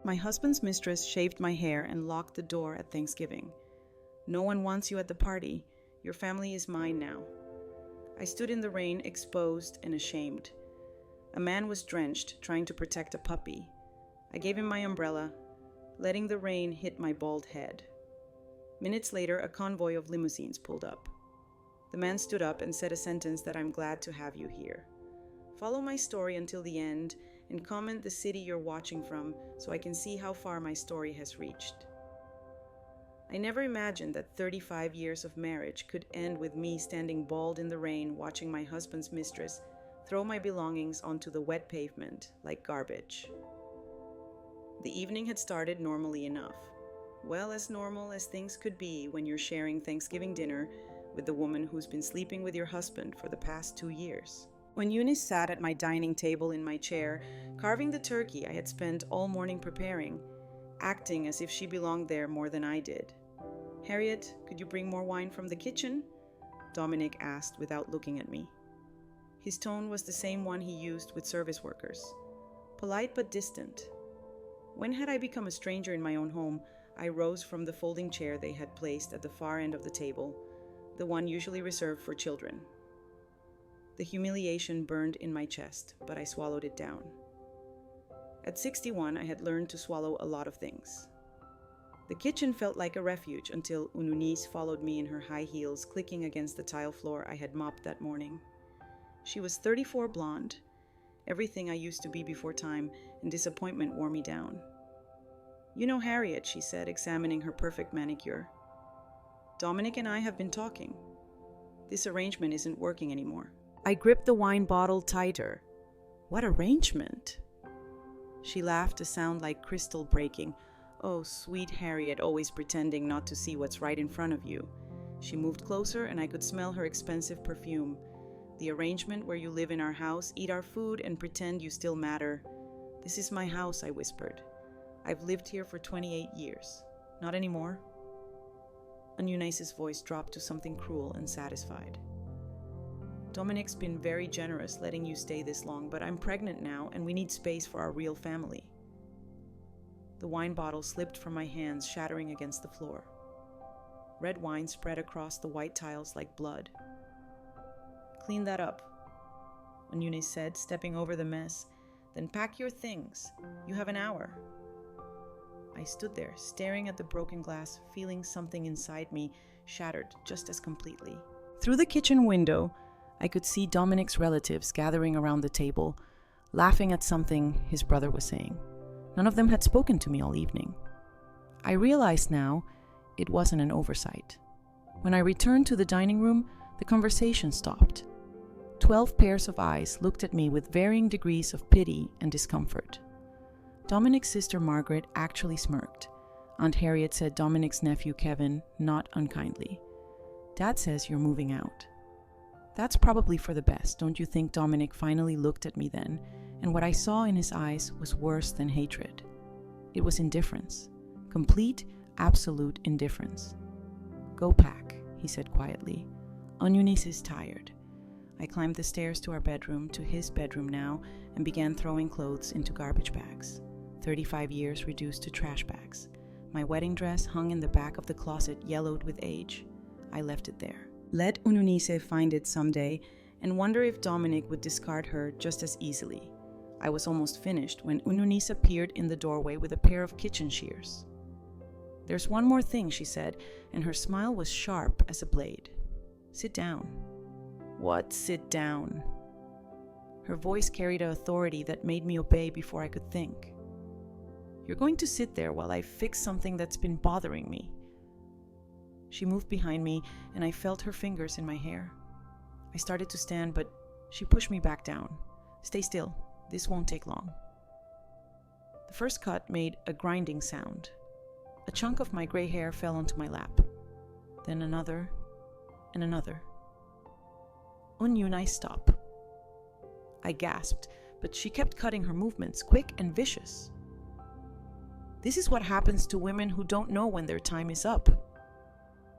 My husband's mistress shaved my hair and locked the door at Thanksgiving. No one wants you at the party. Your family is mine now. I stood in the rain, exposed and ashamed. A man was drenched, trying to protect a puppy. I gave him my umbrella, letting the rain hit my bald head. Minutes later, a convoy of limousines pulled up. The man stood up and said a sentence that I'm glad to have you here. Follow my story until the end and comment the city you're watching from so I can see how far my story has reached. I never imagined that 35 years of marriage could end with me standing bald in the rain watching my husband's mistress throw my belongings onto the wet pavement like garbage. The evening had started normally enough. Well, as normal as things could be when you're sharing Thanksgiving dinner with the woman who's been sleeping with your husband for the past 2 years. When Eunice sat at my dining table in my chair, carving the turkey I had spent all morning preparing, acting as if she belonged there more than I did. "Harriet, could you bring more wine from the kitchen?" Dominic asked without looking at me. His tone was the same one he used with service workers. Polite but distant. When had I become a stranger in my own home, I rose from the folding chair they had placed at the far end of the table, the one usually reserved for children. The humiliation burned in my chest, but I swallowed it down. At 61, I had learned to swallow a lot of things. The kitchen felt like a refuge until Eunice followed me in her high heels, clicking against the tile floor I had mopped that morning. She was 34, blonde, everything I used to be before time, and disappointment wore me down. "You know Harriet," she said, examining her perfect manicure. "Dominic and I have been talking. This arrangement isn't working anymore." I gripped the wine bottle tighter. "What arrangement?" She laughed, a sound like crystal breaking. "Oh, sweet Harriet, always pretending not to see what's right in front of you." She moved closer and I could smell her expensive perfume. "The arrangement where you live in our house, eat our food, and pretend you still matter. This is my house," I whispered. "I've lived here for 28 years. Not anymore." Eunice's voice dropped to something cruel and satisfied. "Dominic's been very generous letting you stay this long, but I'm pregnant now and we need space for our real family." The wine bottle slipped from my hands, shattering against the floor. Red wine spread across the white tiles like blood. "Clean that up," Eunice said, stepping over the mess. "Then pack your things. You have an hour." I stood there, staring at the broken glass, feeling something inside me shattered just as completely. Through the kitchen window, I could see Dominic's relatives gathering around the table, laughing at something his brother was saying. None of them had spoken to me all evening. I realized now it wasn't an oversight. When I returned to the dining room, the conversation stopped. 12 pairs of eyes looked at me with varying degrees of pity and discomfort. Dominic's sister Margaret actually smirked. Aunt Harriet said Dominic's nephew Kevin, not unkindly. "Dad says you're moving out." "That's probably for the best, don't you think?" Dominic finally looked at me then, and what I saw in his eyes was worse than hatred. It was indifference. Complete, absolute indifference. "Go pack," he said quietly. "Eunice is tired." I climbed the stairs to our bedroom, to his bedroom now, and began throwing clothes into garbage bags. 35 years reduced to trash bags. My wedding dress hung in the back of the closet, yellowed with age. I left it there. Let Eunice find it someday and wonder if Dominic would discard her just as easily. I was almost finished when Eunice appeared in the doorway with a pair of kitchen shears. "There's one more thing," she said, and her smile was sharp as a blade. "Sit down." "What, sit down?" Her voice carried an authority that made me obey before I could think. "You're going to sit there while I fix something that's been bothering me." She moved behind me, and I felt her fingers in my hair. I started to stand, but she pushed me back down. "Stay still. This won't take long." The first cut made a grinding sound. A chunk of my gray hair fell onto my lap. Then another, and another. "Eunice, stop." I gasped, but she kept cutting her movements, quick and vicious. "This is what happens to women who don't know when their time is up."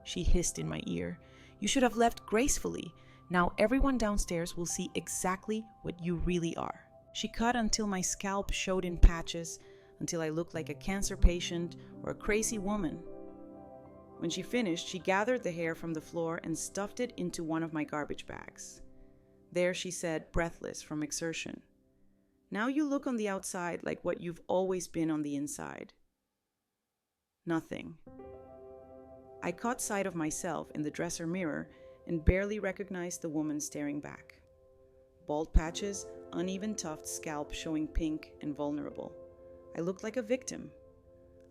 She hissed in my ear. "You should have left gracefully. Now everyone downstairs will see exactly what you really are." She cut until my scalp showed in patches, until I looked like a cancer patient or a crazy woman. When she finished, she gathered the hair from the floor and stuffed it into one of my garbage bags. There, she said, breathless from exertion, "Now you look on the outside like what you've always been on the inside." Nothing. I caught sight of myself in the dresser mirror and barely recognized the woman staring back. Bald patches, uneven tufts, scalp showing pink and vulnerable. I looked like a victim.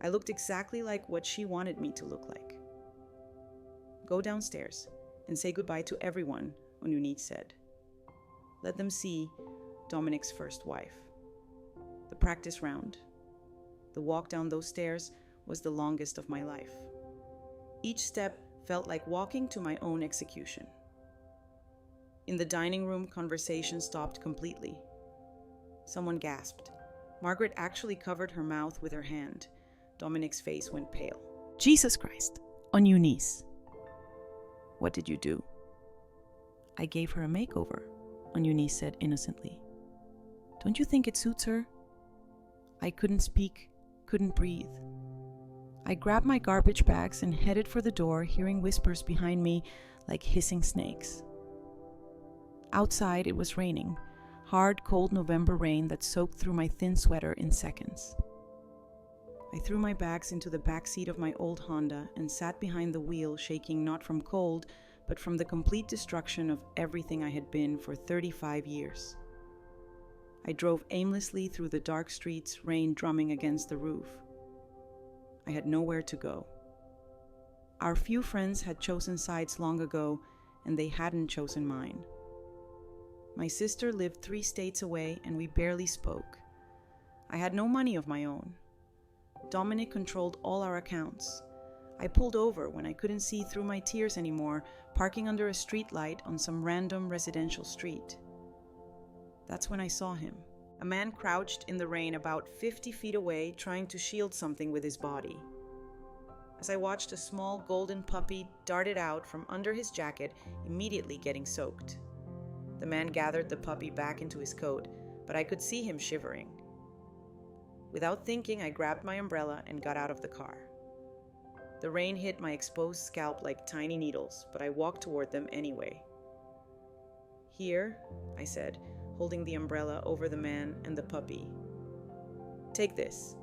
I looked exactly like what she wanted me to look like. "Go downstairs and say goodbye to everyone," Eunice said. "Let them see Dominic's first wife." The practice round. The walk down those stairs was the longest of my life. Each step felt like walking to my own execution. In the dining room, conversation stopped completely. Someone gasped. Margaret actually covered her mouth with her hand. Dominic's face went pale. "Jesus Christ, on Eunice." "What did you do?" "I gave her a makeover," Eunice said innocently. "Don't you think it suits her?" I couldn't speak, couldn't breathe. I grabbed my garbage bags and headed for the door, hearing whispers behind me like hissing snakes. Outside, it was raining, hard, cold November rain that soaked through my thin sweater in seconds. I threw my bags into the back seat of my old Honda and sat behind the wheel, shaking not from cold, but from the complete destruction of everything I had been for 35 years. I drove aimlessly through the dark streets, rain drumming against the roof. I had nowhere to go. Our few friends had chosen sides long ago, and they hadn't chosen mine. My sister lived 3 states away, and we barely spoke. I had no money of my own. Dominic controlled all our accounts. I pulled over when I couldn't see through my tears anymore, parking under a streetlight on some random residential street. That's when I saw him. A man crouched in the rain about 50 feet away, trying to shield something with his body. As I watched a small golden puppy darted out from under his jacket, immediately getting soaked. The man gathered the puppy back into his coat, but I could see him shivering. Without thinking, I grabbed my umbrella and got out of the car. The rain hit my exposed scalp like tiny needles, but I walked toward them anyway. "Here," I said, holding the umbrella over the man and the puppy. "Take this."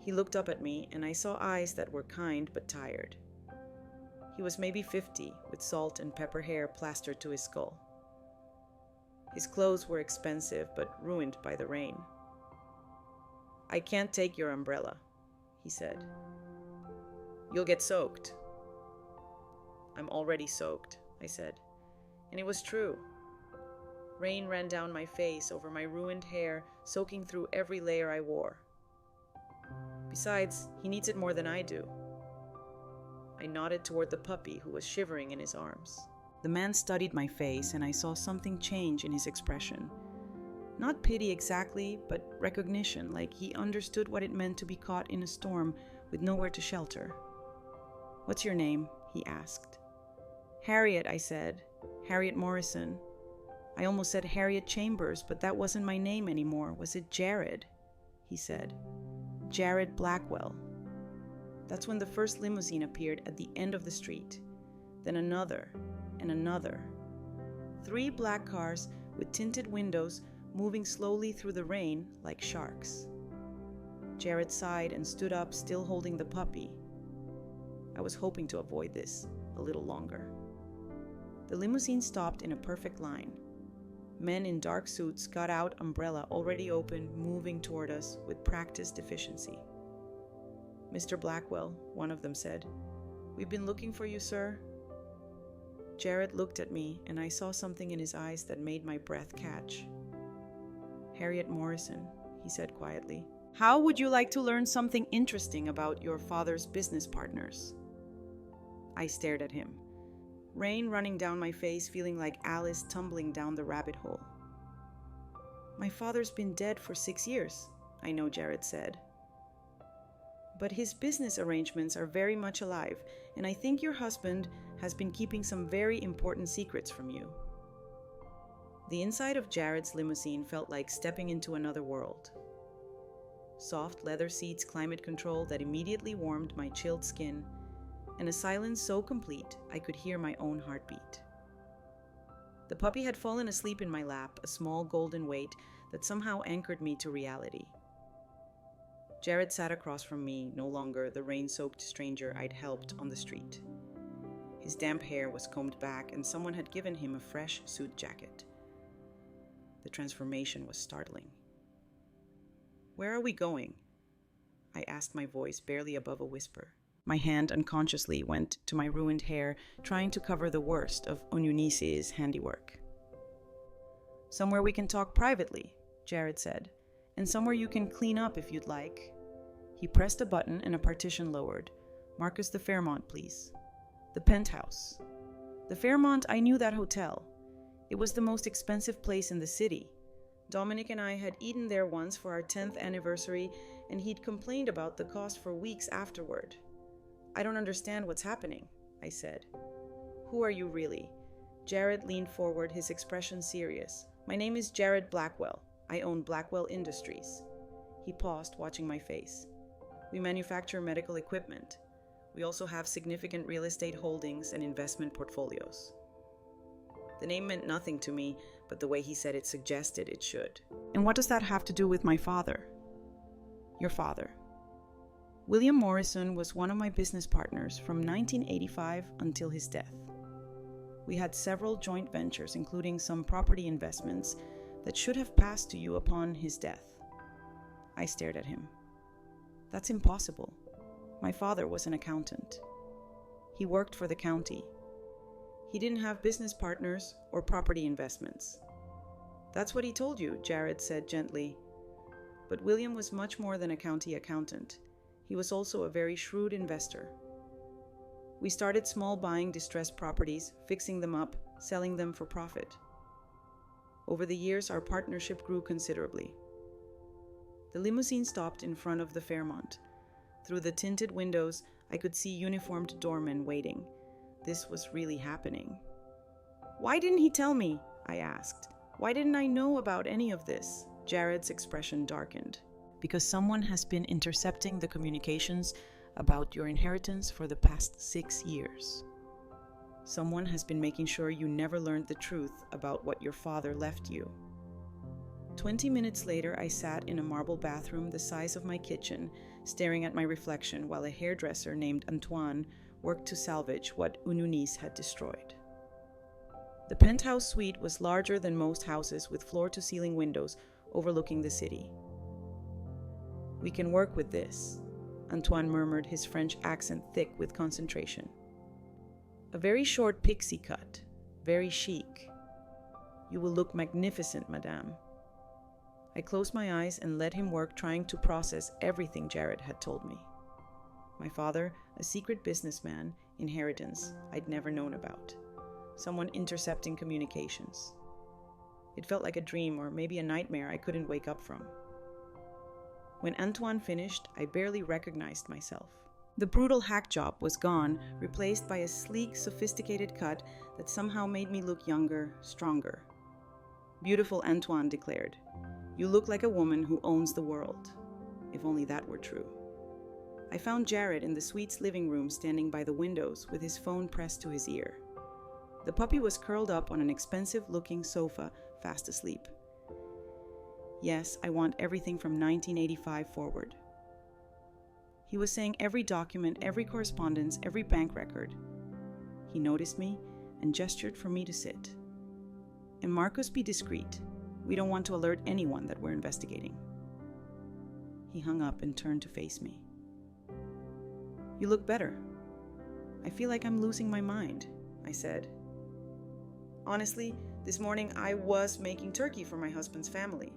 He looked up at me, and I saw eyes that were kind but tired. He was maybe 50, with salt and pepper hair plastered to his skull. His clothes were expensive but ruined by the rain. "I can't take your umbrella," he said. "You'll get soaked." "I'm already soaked," I said. And it was true. Rain ran down my face, over my ruined hair, soaking through every layer I wore. Besides, he needs it more than I do. I nodded toward the puppy, who was shivering in his arms. The man studied my face, and I saw something change in his expression. Not pity exactly, but recognition, like he understood what it meant to be caught in a storm with nowhere to shelter. "What's your name?" he asked. "Harriet," I said. "Harriet Morrison." I almost said Harriet Chambers, but that wasn't my name anymore. "Was it Jared?" he said. "Jared Blackwell." That's when the first limousine appeared at the end of the street. Then another and another. 3 black cars with tinted windows moving slowly through the rain like sharks. Jared sighed and stood up, still holding the puppy. I was hoping to avoid this a little longer. The limousine stopped in a perfect line. Men in dark suits got out, umbrella already open, moving toward us with practiced efficiency. "Mr. Blackwell," one of them said. "We've been looking for you, sir." Jared looked at me, and I saw something in his eyes that made my breath catch. "Harriet Morrison," he said quietly. "How would you like to learn something interesting about your father's business partners?" I stared at him. Rain running down my face, feeling like Alice tumbling down the rabbit hole. "My father's been dead for 6 years, I know," Jared said. "But his business arrangements are very much alive, and I think your husband has been keeping some very important secrets from you." The inside of Jared's limousine felt like stepping into another world. soft leather seats, climate control that immediately warmed my chilled skin, and a silence so complete I could hear my own heartbeat. The puppy had fallen asleep in my lap, a small golden weight that somehow anchored me to reality. Jared sat across from me, no longer the rain-soaked stranger I'd helped on the street. His damp hair was combed back, and someone had given him a fresh suit jacket. The transformation was startling. "Where are we going?" I asked, my voice barely above a whisper. My hand unconsciously went to my ruined hair, trying to cover the worst of Eunice's handiwork. "Somewhere we can talk privately," Jared said, "and somewhere you can clean up if you'd like." He pressed a button and a partition lowered. "Marcus, the Fairmont, please." The penthouse. The Fairmont, I knew that hotel. It was the most expensive place in the city. Dominic and I had eaten there once for our 10th anniversary, and he'd complained about the cost for weeks afterward. "I don't understand what's happening," I said. "Who are you really?" Jared leaned forward, his expression serious. "My name is Jared Blackwell. I own Blackwell Industries." He paused, watching my face. "We manufacture medical equipment. We also have significant real estate holdings and investment portfolios." The name meant nothing to me, but the way he said it suggested it should. "And what does that have to do with my father?" "Your father. William Morrison was one of my business partners from 1985 until his death. We had several joint ventures, including some property investments that should have passed to you upon his death." I stared at him. "That's impossible. My father was an accountant. He worked for the county. He didn't have business partners or property investments." "That's what he told you," Jared said gently. "But William was much more than a county accountant. He was also a very shrewd investor. We started small, buying distressed properties, fixing them up, selling them for profit. Over the years, our partnership grew considerably." The limousine stopped in front of the Fairmont. Through the tinted windows, I could see uniformed doormen waiting. This was really happening. "Why didn't he tell me?" I asked. "Why didn't I know about any of this?" Jared's expression darkened. "Because someone has been intercepting the communications about your inheritance for the past 6 years. Someone has been making sure you never learned the truth about what your father left you." 20 minutes later, I sat in a marble bathroom the size of my kitchen, staring at my reflection while a hairdresser named Antoine worked to salvage what Eunice had destroyed. The penthouse suite was larger than most houses, with floor-to-ceiling windows overlooking the city. "We can work with this," Antoine murmured, his French accent thick with concentration. "A very short pixie cut, very chic. You will look magnificent, madame." I closed my eyes and let him work, trying to process everything Jared had told me. My father, a secret businessman, inheritance I'd never known about. Someone intercepting communications. It felt like a dream, or maybe a nightmare I couldn't wake up from. When Antoine finished, I barely recognized myself. The brutal hack job was gone, replaced by a sleek, sophisticated cut that somehow made me look younger, stronger. "Beautiful," Antoine declared. "You look like a woman who owns the world." If only that were true. I found Jared in the suite's living room, standing by the windows with his phone pressed to his ear. The puppy was curled up on an expensive-looking sofa, fast asleep. "Yes, I want everything from 1985 forward." He was saying every document, every correspondence, every bank record. He noticed me and gestured for me to sit. "And Marcus, be discreet. We don't want to alert anyone that we're investigating." He hung up and turned to face me. "You look better." "I feel like I'm losing my mind," I said. "Honestly, this morning I was making turkey for my husband's family.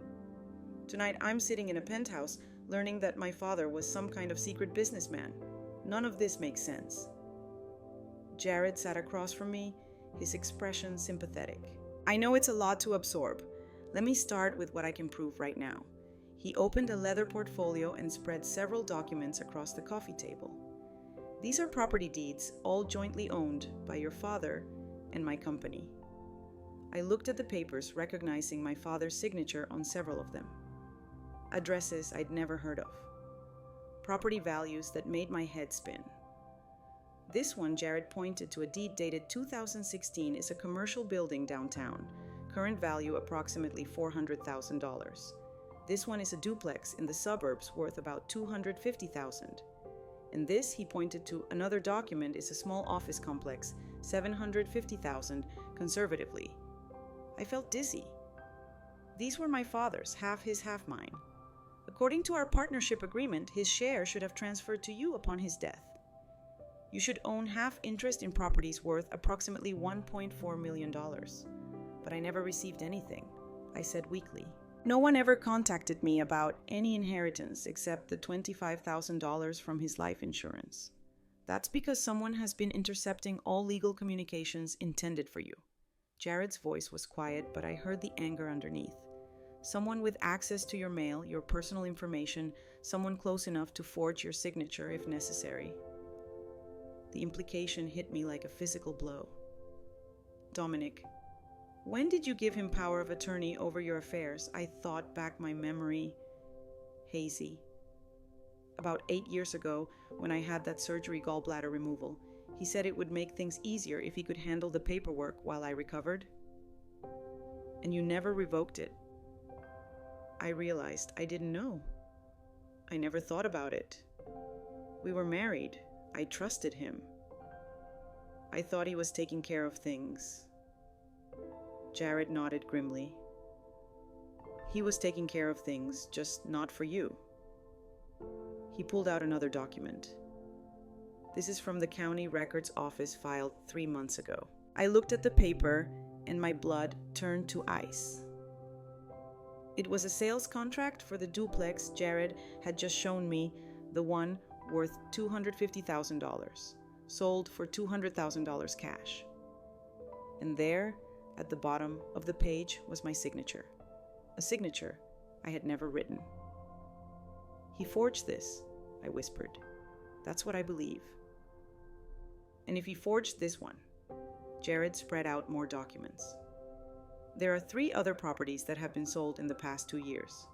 Tonight I'm sitting in a penthouse learning that my father was some kind of secret businessman. None of this makes sense." Jared sat across from me, his expression sympathetic. "I know it's a lot to absorb. Let me start with what I can prove right now." He opened a leather portfolio and spread several documents across the coffee table. "These are property deeds, all jointly owned by your father and my company." I looked at the papers, recognizing my father's signature on several of them. addresses I'd never heard of, property values that made my head spin. This one, Jared pointed to a deed dated 2016, is a commercial building downtown, current value approximately $400,000. This one is a duplex in the suburbs worth about $250,000. And this, he pointed to another document, is a small office complex, $750,000 conservatively. I felt dizzy. These were my father's, half his, half mine. According to our partnership agreement, his share should have transferred to you upon his death. You should own half interest in properties worth approximately $1.4 million. But I never received anything, I said weakly. No one ever contacted me about any inheritance except the $25,000 from his life insurance. That's because someone has been intercepting all legal communications intended for you. Jared's voice was quiet, but I heard the anger underneath. Someone with access to your mail, your personal information, someone close enough to forge your signature if necessary. The implication hit me like a physical blow. Dominic, when did you give him power of attorney over your affairs? I thought back, my memory hazy. About 8 years ago, when I had that surgery gallbladder removal, he said it would make things easier if he could handle the paperwork while I recovered. And you never revoked it. I realized I didn't know. I never thought about it. We were married. I trusted him. I thought he was taking care of things. Jared nodded grimly. He was taking care of things, just not for you. He pulled out another document. This is from the county records office filed 3 months ago. I looked at the paper and my blood turned to ice. It was a sales contract for the duplex Jared had just shown me, the one worth $250,000, sold for $200,000 cash. And there, at the bottom of the page, was my signature. A signature I had never written. He forged this, I whispered. That's what I believe. And if he forged this one, Jared spread out more documents. There are 3 other properties that have been sold in the past 2 years.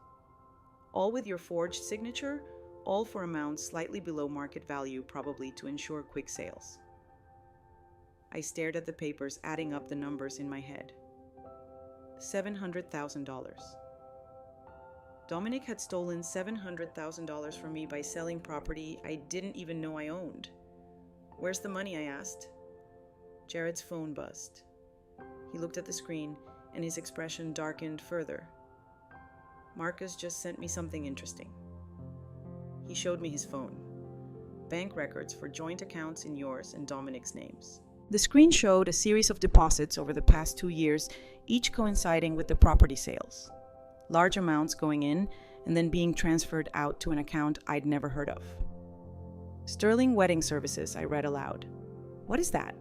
All with your forged signature, all for amounts slightly below market value, probably to ensure quick sales. I stared at the papers, adding up the numbers in my head. $700,000. Dominic had stolen $700,000 from me by selling property I didn't even know I owned. Where's the money? I asked. Jared's phone buzzed. He looked at the screen and his expression darkened further. Marcus just sent me something interesting. He showed me his phone. Bank records for joint accounts in yours and Dominic's names. The screen showed a series of deposits over the past 2 years, each coinciding with the property sales. Large amounts going in and then being transferred out to an account I'd never heard of. Sterling Wedding Services, I read aloud. What is that?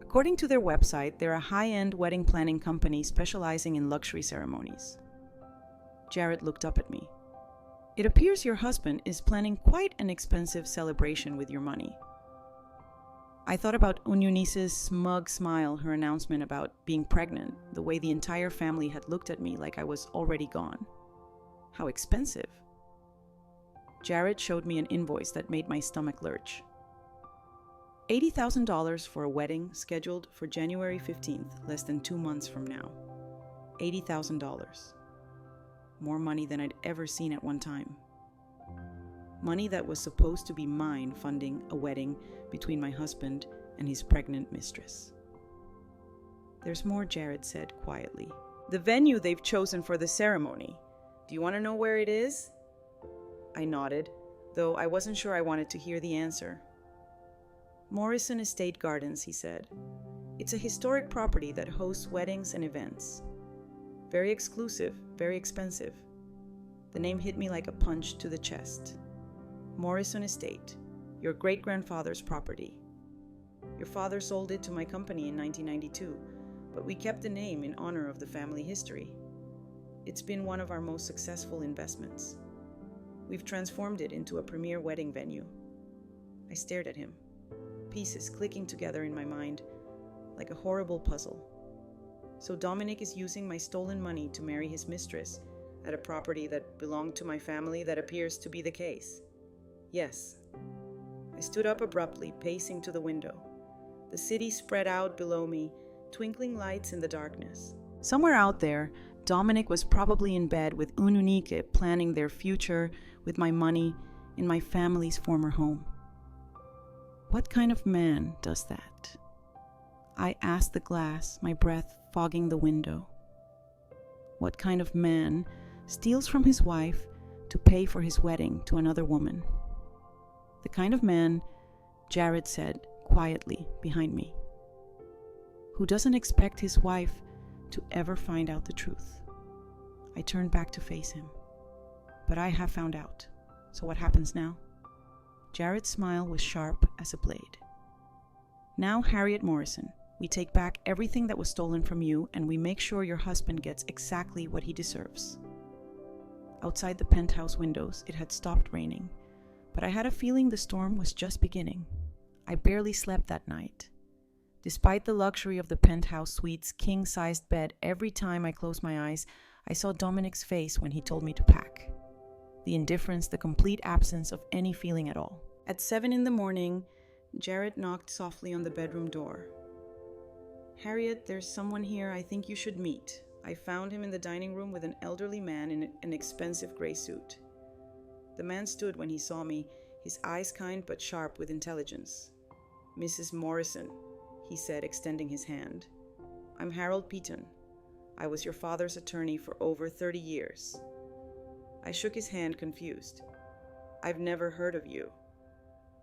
According to their website, they're a high-end wedding planning company specializing in luxury ceremonies. Jared looked up at me. It appears your husband is planning quite an expensive celebration with your money. I thought about Eunice's smug smile, her announcement about being pregnant, the way the entire family had looked at me like I was already gone. How expensive. Jared showed me an invoice that made my stomach lurch. $80,000 for a wedding scheduled for January 15th, less than 2 months from now. $80,000. More money than I'd ever seen at one time. Money that was supposed to be mine, funding a wedding between my husband and his pregnant mistress. There's more, Jared said quietly. The venue they've chosen for the ceremony. Do you want to know where it is? I nodded, though I wasn't sure I wanted to hear the answer. Morrison Estate Gardens, he said. It's a historic property that hosts weddings and events. Very exclusive, very expensive. The name hit me like a punch to the chest. Morrison Estate, your great-grandfather's property. Your father sold it to my company in 1992, but we kept the name in honor of the family history. It's been one of our most successful investments. We've transformed it into a premier wedding venue. I stared at him, pieces clicking together in my mind like a horrible puzzle. So Dominic is using my stolen money to marry his mistress, at a property that belonged to my family. That appears to be the case. Yes. I stood up abruptly, pacing to the window. The city spread out below me, twinkling lights in the darkness. Somewhere out there, Dominic was probably in bed with Ununique, planning their future with my money in my family's former home. What kind of man does that? I asked the glass, my breath fogging the window. What kind of man steals from his wife to pay for his wedding to another woman? The kind of man, Jared said quietly behind me, who doesn't expect his wife to ever find out the truth. I turned back to face him. But I have found out. So what happens now? Jared's smile was sharp as a blade. Now, Harriet Morrison, we take back everything that was stolen from you, and we make sure your husband gets exactly what he deserves. Outside the penthouse windows, it had stopped raining, but I had a feeling the storm was just beginning. I barely slept that night. Despite the luxury of the penthouse suite's king-sized bed, every time I closed my eyes, I saw Dominic's face when he told me to pack. The indifference, the complete absence of any feeling at all. At 7 a.m, Jared knocked softly on the bedroom door. "Harriet, there's someone here I think you should meet." I found him in the dining room with an elderly man in an expensive gray suit. The man stood when he saw me, his eyes kind but sharp with intelligence. "Mrs. Morrison," he said, extending his hand. "I'm Harold Peaton. I was your father's attorney for over 30 years. I shook his hand, confused. "I've never heard of you.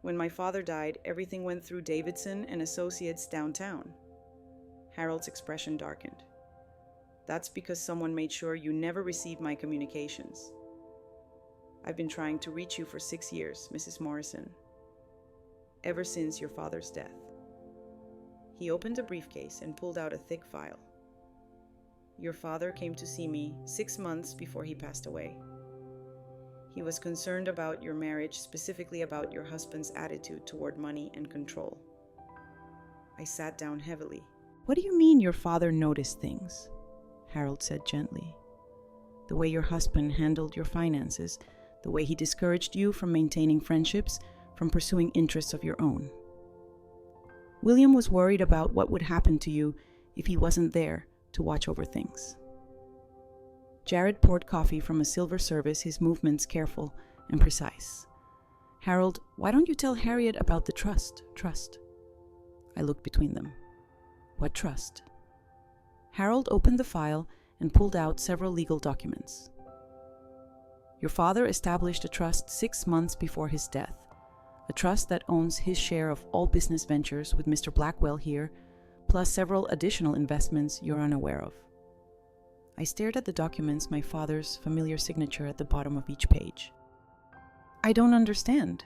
When my father died, everything went through Davidson and Associates downtown." Harold's expression darkened. "That's because someone made sure you never received my communications. I've been trying to reach you for 6 years, Mrs. Morrison. Ever since your father's death." He opened a briefcase and pulled out a thick file. "Your father came to see me 6 months before he passed away. He was concerned about your marriage, specifically about your husband's attitude toward money and control." I sat down heavily. "What do you mean your father noticed things?" Harold said gently. "The way your husband handled your finances, the way he discouraged you from maintaining friendships, from pursuing interests of your own. William was worried about what would happen to you if he wasn't there to watch over things." Jared poured coffee from a silver service, his movements careful and precise. "Harold, why don't you tell Harriet about the trust? I looked between them. "What trust?" Harold opened the file and pulled out several legal documents. "Your father established a trust 6 months before his death, a trust that owns his share of all business ventures with Mr. Blackwell here, plus several additional investments you're unaware of." I stared at the documents, my father's familiar signature at the bottom of each page. "I don't understand."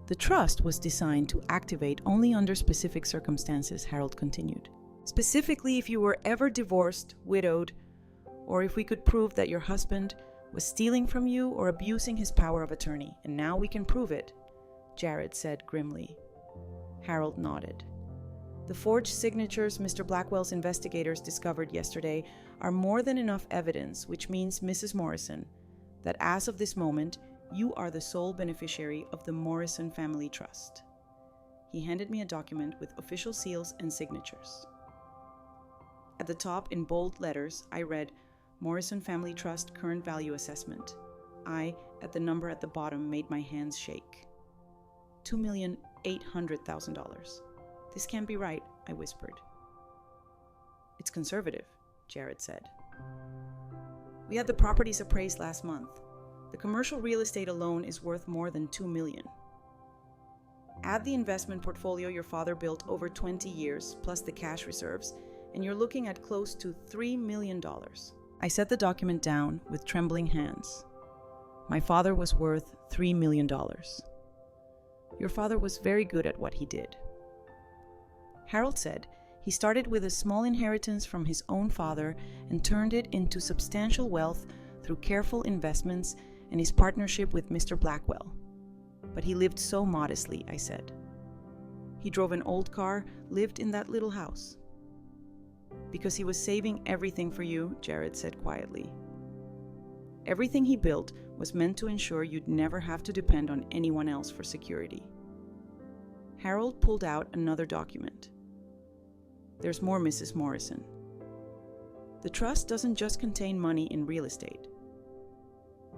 "The trust was designed to activate only under specific circumstances," Harold continued. "Specifically if you were ever divorced, widowed, or if we could prove that your husband was stealing from you or abusing his power of attorney. And now we can prove it," Jared said grimly. Harold nodded. "The forged signatures Mr. Blackwell's investigators discovered yesterday are more than enough evidence, which means, Mrs. Morrison, that as of this moment, you are the sole beneficiary of the Morrison Family Trust." He handed me a document with official seals and signatures. At the top, in bold letters, I read, "Morrison Family Trust Current Value Assessment." I, at the number at the bottom, made my hands shake. $2,800,000. "This can't be right," I whispered. "It's conservative," Jared said. "We had the properties appraised last month. The commercial real estate alone is worth more than $2 million. Add the investment portfolio your father built over 20 years, plus the cash reserves, and you're looking at close to $3 million. I set the document down with trembling hands. My father was worth $3 million. Your father was very good at what he did. Harold said he started with a small inheritance from his own father and turned it into substantial wealth through careful investments and his partnership with Mr. Blackwell. But he lived so modestly, I said. He drove an old car, lived in that little house. Because he was saving everything for you, Jared said quietly. Everything he built was meant to ensure you'd never have to depend on anyone else for security. Harold pulled out another document. There's more, Mrs. Morrison. The trust doesn't just contain money in real estate.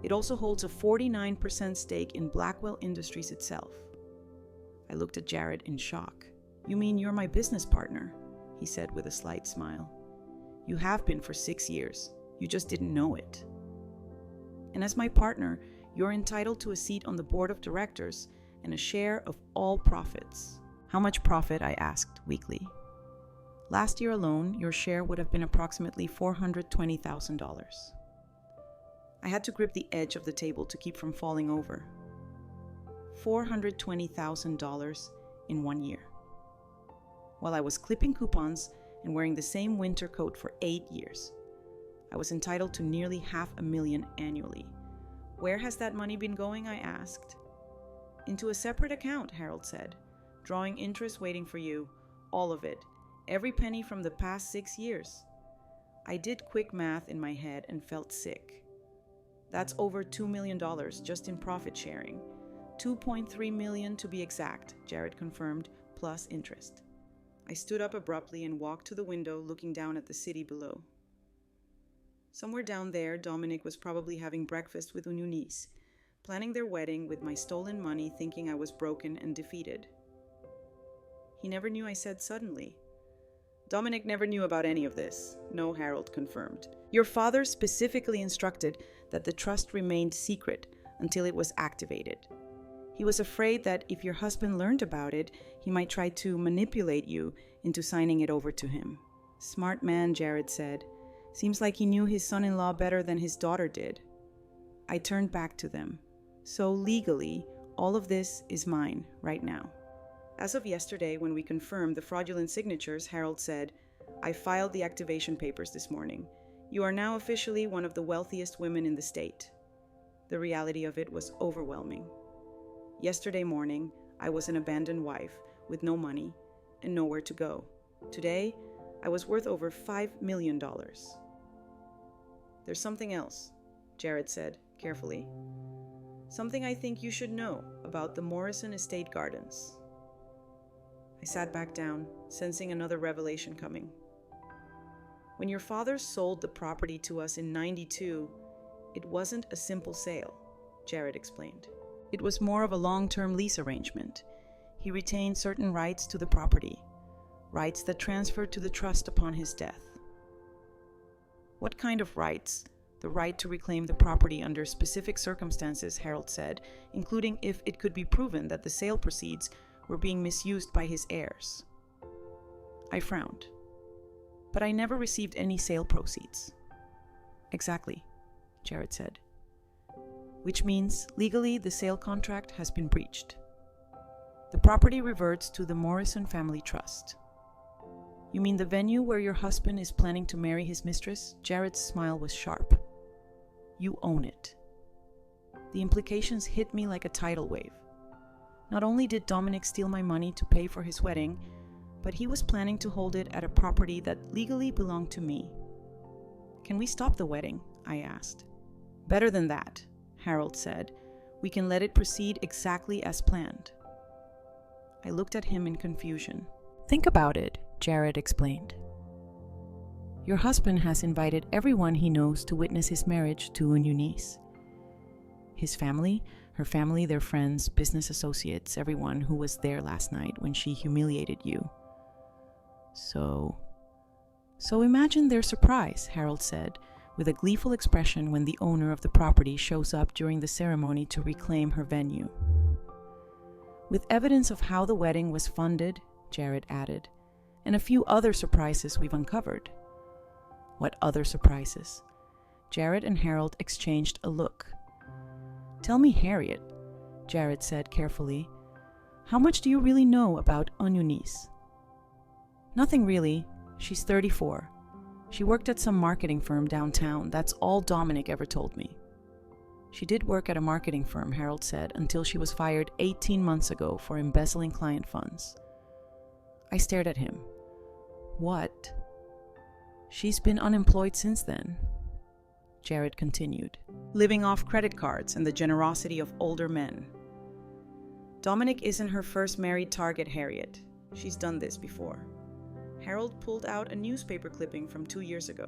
It also holds a 49% stake in Blackwell Industries itself. I looked at Jared in shock. You mean you're my business partner? He said with a slight smile. You have been for 6 years. You just didn't know it. And as my partner, you're entitled to a seat on the board of directors and a share of all profits. How much profit? I asked weakly. Last year alone, your share would have been approximately $420,000. I had to grip the edge of the table to keep from falling over. $420,000 in 1 year. While I was clipping coupons and wearing the same winter coat for 8 years, I was entitled to nearly $500,000 annually. Where has that money been going? I asked. Into a separate account, Harold said. Drawing interest waiting for you. All of it. Every penny from the past 6 years. I did quick math in my head and felt sick. That's over $2 million just in profit sharing. $2.3 million to be exact, Jared confirmed, plus interest. I stood up abruptly and walked to the window, looking down at the city below. Somewhere down there, Dominic was probably having breakfast with Eunice, planning their wedding with my stolen money, thinking I was broken and defeated. He never knew I said suddenly. Dominic never knew about any of this. No, Harold confirmed. Your father specifically instructed that the trust remained secret until it was activated. He was afraid that if your husband learned about it, he might try to manipulate you into signing it over to him. Smart man, Jared said. Seems like he knew his son-in-law better than his daughter did. I turned back to them. So legally, all of this is mine right now. As of yesterday, when we confirmed the fraudulent signatures, Harold said, I filed the activation papers this morning. You are now officially one of the wealthiest women in the state. The reality of it was overwhelming. Yesterday morning, I was an abandoned wife with no money and nowhere to go. Today, I was worth over $5 million. There's something else, Jared said carefully. Something I think you should know about the Morrison Estate Gardens. I sat back down, sensing another revelation coming. When your father sold the property to us in '92, it wasn't a simple sale, Jared explained. It was more of a long-term lease arrangement. He retained certain rights to the property, rights that transferred to the trust upon his death. What kind of rights? The right to reclaim the property under specific circumstances, Harold said, including if it could be proven that the sale proceeds were being misused by his heirs. I frowned. But I never received any sale proceeds. Exactly, Jared said. Which means, legally, the sale contract has been breached. The property reverts to the Morrison Family Trust. You mean the venue where your husband is planning to marry his mistress? Jared's smile was sharp. You own it. The implications hit me like a tidal wave. Not only did Dominic steal my money to pay for his wedding, but he was planning to hold it at a property that legally belonged to me. Can we stop the wedding? I asked. Better than that, Harold said. We can let it proceed exactly as planned. I looked at him in confusion. Think about it, Jared explained. Your husband has invited everyone he knows to witness his marriage to Eunice. His family, her family, their friends, business associates, everyone who was there last night when she humiliated you. So imagine their surprise, Harold said, with a gleeful expression when the owner of the property shows up during the ceremony to reclaim her venue. With evidence of how the wedding was funded, Jared added, and a few other surprises we've uncovered. What other surprises? Jared and Harold exchanged a look. Tell me, Harriet, Jared said carefully, how much do you really know about Eunice? Nothing really. She's 34. She worked at some marketing firm downtown. That's all Dominic ever told me. She did work at a marketing firm, Harold said, until she was fired 18 months ago for embezzling client funds. I stared at him. What? She's been unemployed since then. Jared continued, living off credit cards and the generosity of older men. Dominic isn't her first married target, Harriet. She's done this before. Harold pulled out a newspaper clipping from 2 years ago.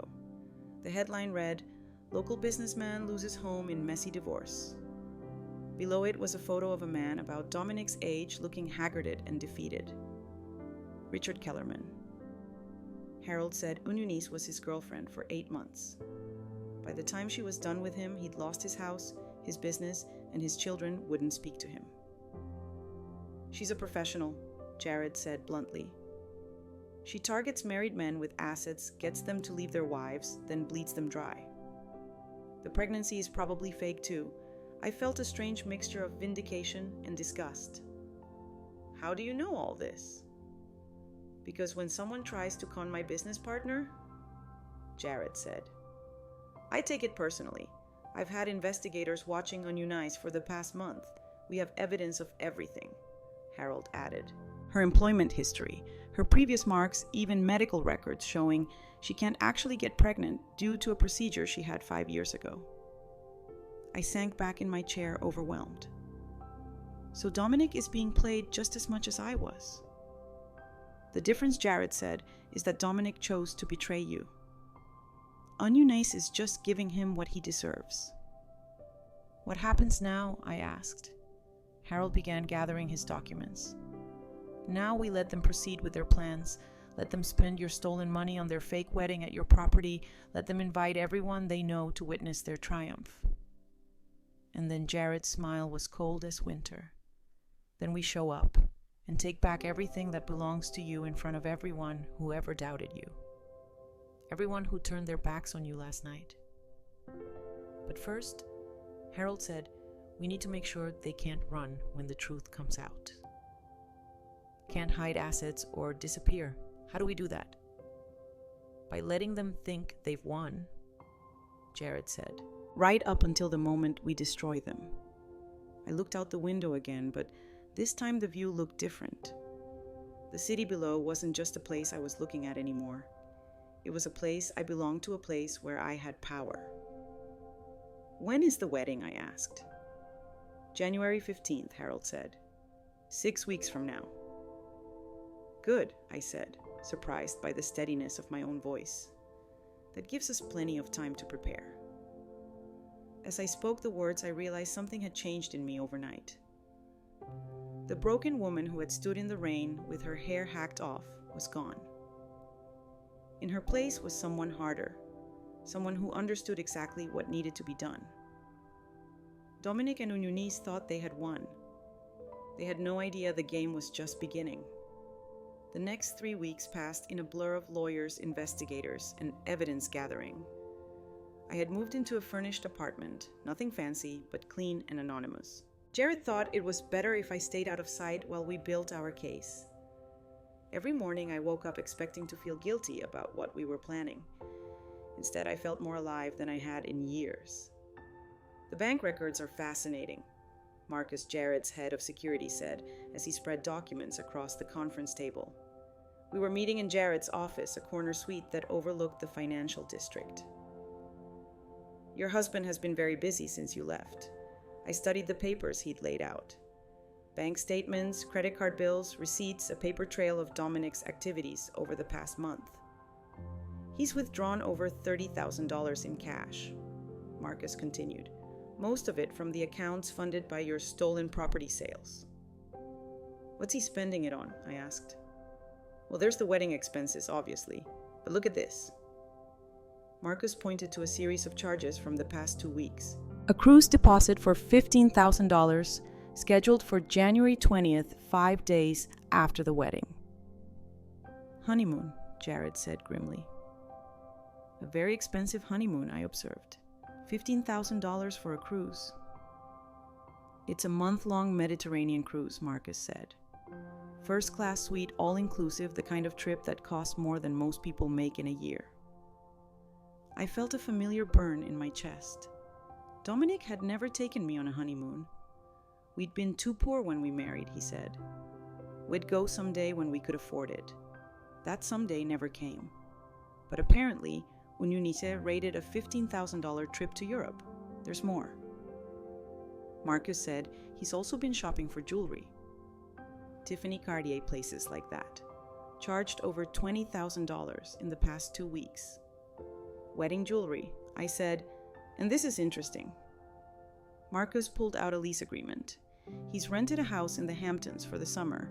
The headline read, "Local businessman loses home in messy divorce." Below it was a photo of a man about Dominic's age looking haggarded and defeated. Richard Kellerman. Harold said Eunice was his girlfriend for 8 months. By the time she was done with him, he'd lost his house, his business, and his children wouldn't speak to him. "She's a professional," Jared said bluntly. "She targets married men with assets, gets them to leave their wives, then bleeds them dry. The pregnancy is probably fake too. I felt a strange mixture of vindication and disgust." "How do you know all this?" "Because when someone tries to con my business partner," Jared said. "I take it personally. I've had investigators watching on Eunice for the past month. We have evidence of everything," Harold added. Her employment history, her previous marks, even medical records showing she can't actually get pregnant due to a procedure she had 5 years ago. I sank back in my chair, overwhelmed. So Dominic is being played just as much as I was. "The difference," Jared said, "is that Dominic chose to betray you. Eunice is just giving him what he deserves." "What happens now?" I asked. Harold began gathering his documents. "Now we let them proceed with their plans. Let them spend your stolen money on their fake wedding at your property. Let them invite everyone they know to witness their triumph." And then Jared's smile was cold as winter. "Then we show up and take back everything that belongs to you in front of everyone who ever doubted you. Everyone who turned their backs on you last night. But first," Harold said, "we need to make sure they can't run when the truth comes out. Can't hide assets or disappear. How do we do that?" "By letting them think they've won," Jared said. "Right up until the moment we destroy them." I looked out the window again, but this time the view looked different. The city below wasn't just a place I was looking at anymore. It was a place I belonged to, a place where I had power. "When is the wedding?" I asked. "January 15th, Harold said. 6 weeks from now." "Good," I said, surprised by the steadiness of my own voice. "That gives us plenty of time to prepare." As I spoke the words, I realized something had changed in me overnight. The broken woman who had stood in the rain with her hair hacked off was gone. In her place was someone harder, someone who understood exactly what needed to be done. Dominic and Eunice thought they had won. They had no idea the game was just beginning. The next 3 weeks passed in a blur of lawyers, investigators, and evidence gathering. I had moved into a furnished apartment, nothing fancy, but clean and anonymous. Jared thought it was better if I stayed out of sight while we built our case. Every morning I woke up expecting to feel guilty about what we were planning. Instead, I felt more alive than I had in years. "The bank records are fascinating," Marcus, Jared's head of security, said as he spread documents across the conference table. We were meeting in Jared's office, a corner suite that overlooked the financial district. "Your husband has been very busy since you left." I studied the papers he'd laid out. Bank statements, credit card bills, receipts, a paper trail of Dominic's activities over the past month. "He's withdrawn over $30,000 in cash," Marcus continued, "most of it from the accounts funded by your stolen property sales." "What's he spending it on?" I asked. "Well, there's the wedding expenses, obviously, but look at this." Marcus pointed to a series of charges from the past 2 weeks. "A cruise deposit for $15,000 scheduled for January 20th, 5 days after the wedding." "Honeymoon," Jared said grimly. "A very expensive honeymoon," I observed. $15,000 for a cruise. "It's a month-long Mediterranean cruise," Marcus said. "First-class suite, all-inclusive, the kind of trip that costs more than most people make in a year." I felt a familiar burn in my chest. Dominic had never taken me on a honeymoon. "We'd been too poor when we married," he said. "We'd go someday when we could afford it." That someday never came. But apparently, Ununice rated a $15,000 trip to Europe. There's more. Marcus said he's also been shopping for jewelry. Tiffany Cartier places like that. Charged over $20,000 in the past 2 weeks. Wedding jewelry, I said, and this is interesting. Marcus pulled out a lease agreement. He's rented a house in the Hamptons for the summer.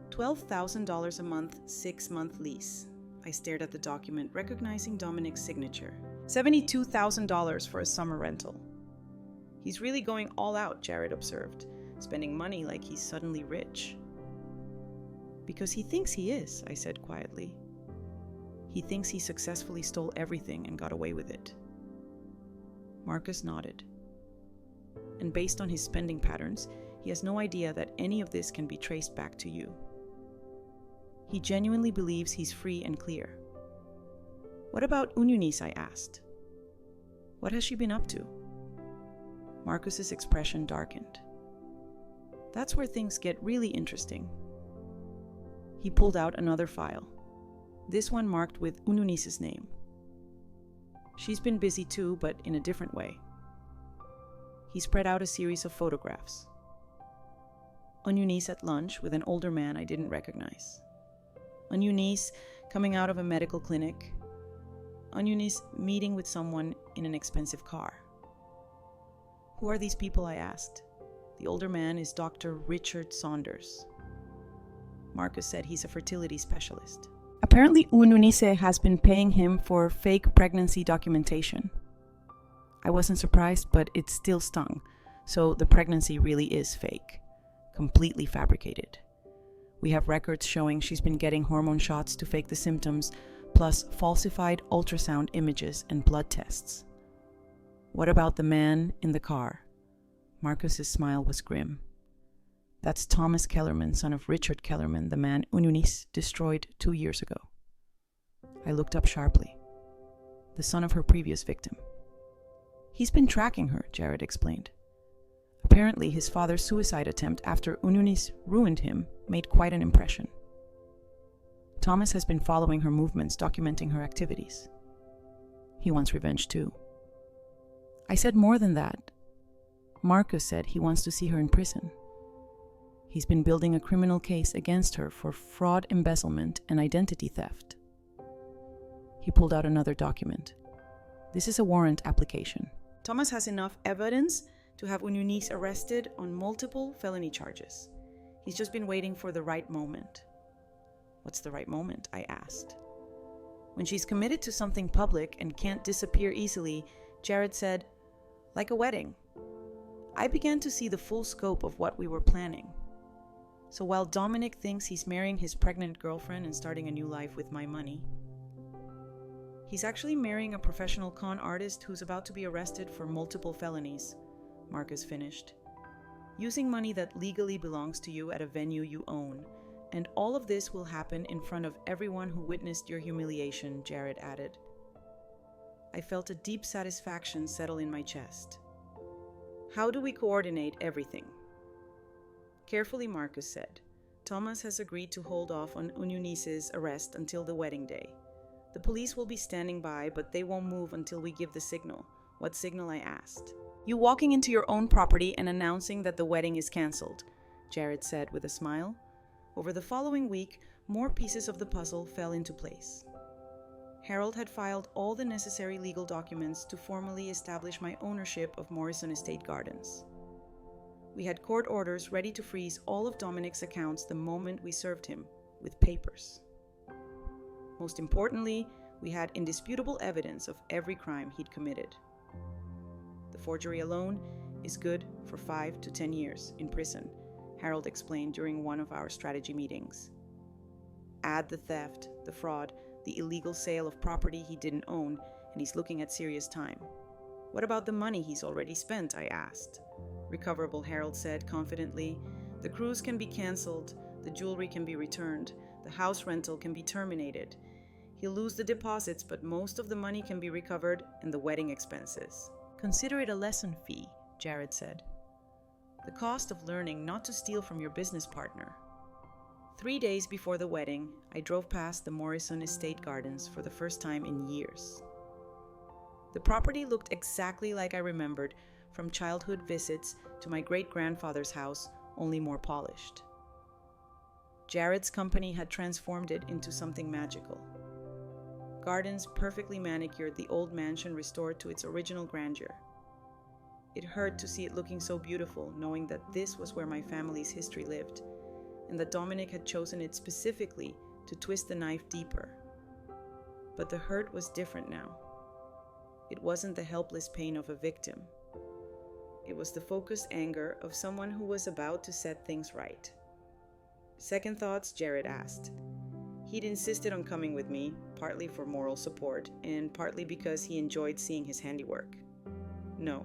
$12,000 a month, 6-month lease. I stared at the document, recognizing Dominic's signature. $72,000 for a summer rental. He's really going all out, Jared observed, spending money like he's suddenly rich. Because he thinks he is, I said quietly. He thinks he successfully stole everything and got away with it. Marcus nodded. And based on his spending patterns, he has no idea that any of this can be traced back to you. He genuinely believes he's free and clear. What about Ununice? I asked. What has she been up to? Marcus's expression darkened. That's where things get really interesting. He pulled out another file, this one marked with Ununice's name. She's been busy too, but in a different way. He spread out a series of photographs. Ununice at lunch with an older man I didn't recognize. Ununice coming out of a medical clinic. Ununice meeting with someone in an expensive car. Who are these people? I asked. The older man is Dr. Richard Saunders. Marcus said he's a fertility specialist. Apparently, Ununice has been paying him for fake pregnancy documentation. I wasn't surprised, but it still stung. So the pregnancy really is fake, completely fabricated. We have records showing she's been getting hormone shots to fake the symptoms, plus falsified ultrasound images and blood tests. What about the man in the car? Marcus's smile was grim. That's Thomas Kellerman, son of Richard Kellerman, the man Ununice destroyed 2 years ago. I looked up sharply. The son of her previous victim. He's been tracking her, Jared explained. Apparently, his father's suicide attempt after Ununice ruined him made quite an impression. Thomas has been following her movements, documenting her activities. He wants revenge too. I said more than that. Marcus said he wants to see her in prison. He's been building a criminal case against her for fraud, embezzlement, and identity theft. He pulled out another document. This is a warrant application. Thomas has enough evidence to have Ununice arrested on multiple felony charges. He's just been waiting for the right moment. What's the right moment? I asked. When she's committed to something public and can't disappear easily, Jared said, like a wedding. I began to see the full scope of what we were planning. So while Dominic thinks he's marrying his pregnant girlfriend and starting a new life with my money, he's actually marrying a professional con artist who's about to be arrested for multiple felonies, Marcus finished. Using money that legally belongs to you at a venue you own. And all of this will happen in front of everyone who witnessed your humiliation, Jared added. I felt a deep satisfaction settle in my chest. How do we coordinate everything? Carefully, Marcus said. Thomas has agreed to hold off on Ununice's arrest until the wedding day. The police will be standing by, but they won't move until we give the signal. What signal? I asked. You walking into your own property and announcing that the wedding is cancelled, Jared said with a smile. Over the following week, more pieces of the puzzle fell into place. Harold had filed all the necessary legal documents to formally establish my ownership of Morrison Estate Gardens. We had court orders ready to freeze all of Dominic's accounts the moment we served him, with papers. Most importantly, we had indisputable evidence of every crime he'd committed. The forgery alone is good for 5 to 10 years in prison, Harold explained during one of our strategy meetings. Add the theft, the fraud, the illegal sale of property he didn't own, and he's looking at serious time. What about the money he's already spent? I asked. Recoverable, Harold said confidently. The cruise can be cancelled, the jewelry can be returned, the house rental can be terminated. He'll lose the deposits, but most of the money can be recovered and the wedding expenses. Consider it a lesson fee, Jared said. The cost of learning not to steal from your business partner. 3 days before the wedding, I drove past the Morrison Estate Gardens for the first time in years. The property looked exactly like I remembered, from childhood visits to my great-grandfather's house, only more polished. Jared's company had transformed it into something magical. Gardens perfectly manicured, the old mansion restored to its original grandeur. It hurt to see it looking so beautiful, knowing that this was where my family's history lived, and that Dominic had chosen it specifically to twist the knife deeper. But the hurt was different now. It wasn't the helpless pain of a victim. It was the focused anger of someone who was about to set things right. Second thoughts, Jared asked. He'd insisted on coming with me, partly for moral support, and partly because he enjoyed seeing his handiwork. No,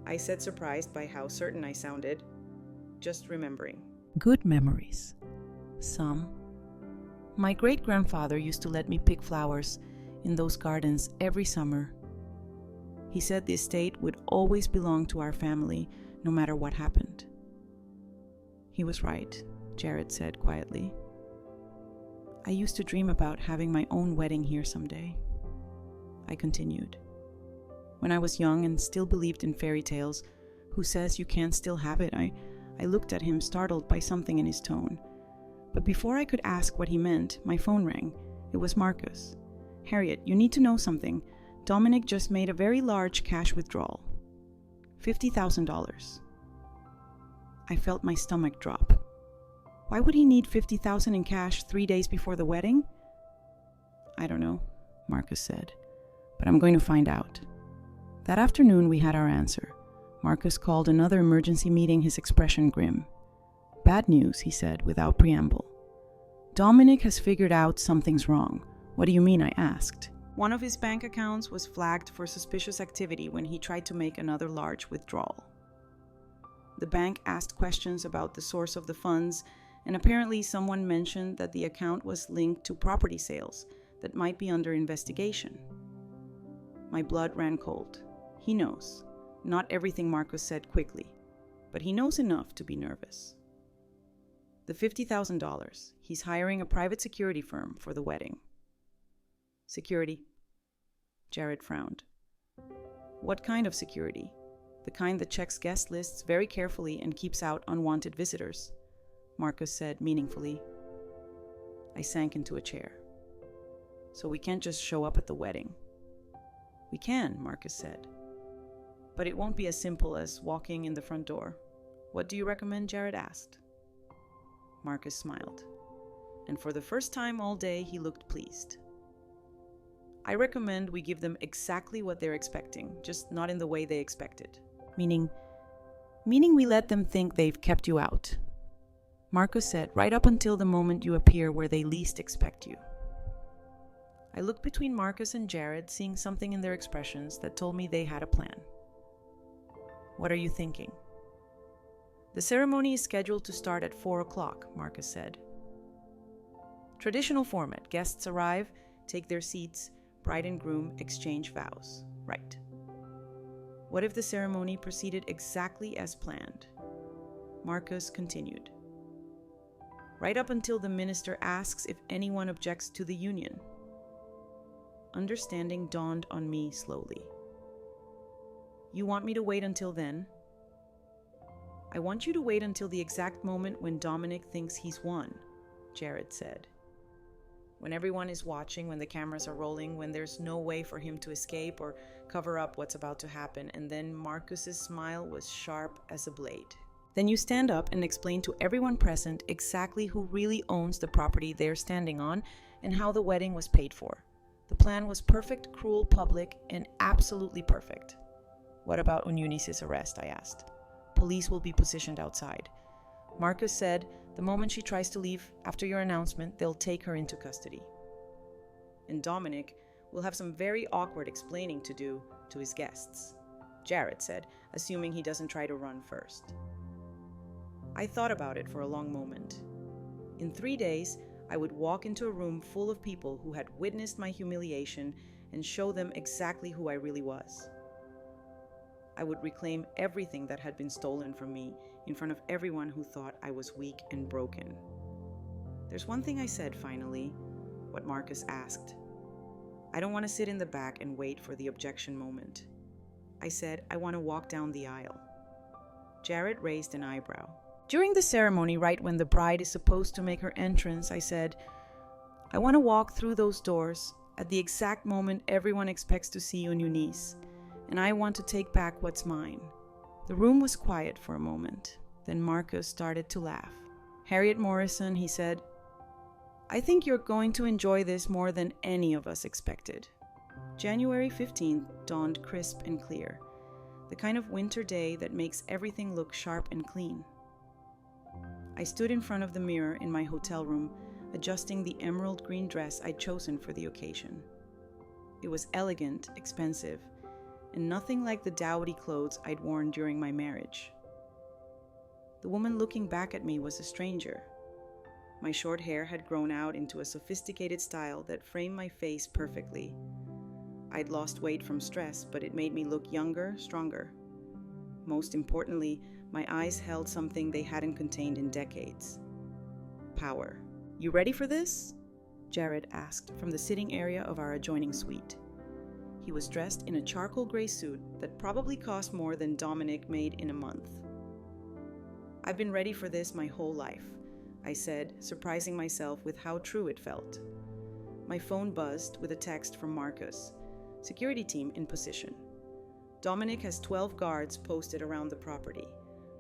I said, surprised by how certain I sounded. Just remembering. Good memories. Some. My great-grandfather used to let me pick flowers in those gardens every summer. He said the estate would always belong to our family, no matter what happened. He was right, Jared said quietly. I used to dream about having my own wedding here someday. I continued. When I was young and still believed in fairy tales, who says you can't still have it, I looked at him, startled by something in his tone. But before I could ask what he meant, my phone rang. It was Marcus. Harriet, you need to know something. Dominic just made a very large cash withdrawal. $50,000. I felt my stomach drop. Why would he need $50,000 in cash 3 days before the wedding? I don't know, Marcus said, but I'm going to find out. That afternoon we had our answer. Marcus called another emergency meeting, his expression grim. Bad news, he said without preamble. Dominic has figured out something's wrong. What do you mean, I asked. One of his bank accounts was flagged for suspicious activity when he tried to make another large withdrawal. The bank asked questions about the source of the funds, and apparently someone mentioned that the account was linked to property sales that might be under investigation. My blood ran cold. He knows. Not everything Marcus said quickly, but he knows enough to be nervous. The $50,000. He's hiring a private security firm for the wedding. Security. Jared frowned. What kind of security? The kind that checks guest lists very carefully and keeps out unwanted visitors, Marcus said meaningfully. I sank into a chair. So we can't just show up at the wedding. We can, Marcus said. But it won't be as simple as walking in the front door. What do you recommend? Jared asked. Marcus smiled. And for the first time all day, he looked pleased. I recommend we give them exactly what they're expecting, just not in the way they expected. Meaning we let them think they've kept you out. Marcus said, right up until the moment you appear where they least expect you. I looked between Marcus and Jared, seeing something in their expressions that told me they had a plan. What are you thinking? The ceremony is scheduled to start at 4 o'clock, Marcus said. Traditional format. Guests arrive, take their seats, bride and groom exchange vows. Right. What if the ceremony proceeded exactly as planned? Marcus continued. Right up until the minister asks if anyone objects to the union. Understanding dawned on me slowly. You want me to wait until then? I want you to wait until the exact moment when Dominic thinks he's won, Jared said. When everyone is watching, when the cameras are rolling, when there's no way for him to escape or cover up what's about to happen. And then Marcus's smile was sharp as a blade. Then you stand up and explain to everyone present exactly who really owns the property they're standing on and how the wedding was paid for. The plan was perfect, cruel, public, and absolutely perfect. What about Eunice's arrest? I asked. Police will be positioned outside. Marcus said the moment she tries to leave after your announcement, they'll take her into custody. And Dominic will have some very awkward explaining to do to his guests, Jared said, assuming he doesn't try to run first. I thought about it for a long moment. In 3 days, I would walk into a room full of people who had witnessed my humiliation and show them exactly who I really was. I would reclaim everything that had been stolen from me in front of everyone who thought I was weak and broken. There's one thing I said finally, what Marcus asked. I don't want to sit in the back and wait for the objection moment. I said, I want to walk down the aisle. Jared raised an eyebrow. During the ceremony, right when the bride is supposed to make her entrance, I said, I want to walk through those doors at the exact moment everyone expects to see Eunice, and I want to take back what's mine. The room was quiet for a moment. Then Marcus started to laugh. Harriet Morrison, he said, I think you're going to enjoy this more than any of us expected. January 15th dawned crisp and clear, the kind of winter day that makes everything look sharp and clean. I stood in front of the mirror in my hotel room, adjusting the emerald green dress I'd chosen for the occasion. It was elegant, expensive, and nothing like the dowdy clothes I'd worn during my marriage. The woman looking back at me was a stranger. My short hair had grown out into a sophisticated style that framed my face perfectly. I'd lost weight from stress, but it made me look younger, stronger. Most importantly, my eyes held something they hadn't contained in decades. Power. You ready for this? Jared asked from the sitting area of our adjoining suite. He was dressed in a charcoal gray suit that probably cost more than Dominic made in a month. I've been ready for this my whole life, I said, surprising myself with how true it felt. My phone buzzed with a text from Marcus. Security team in position. Dominic has 12 guards posted around the property.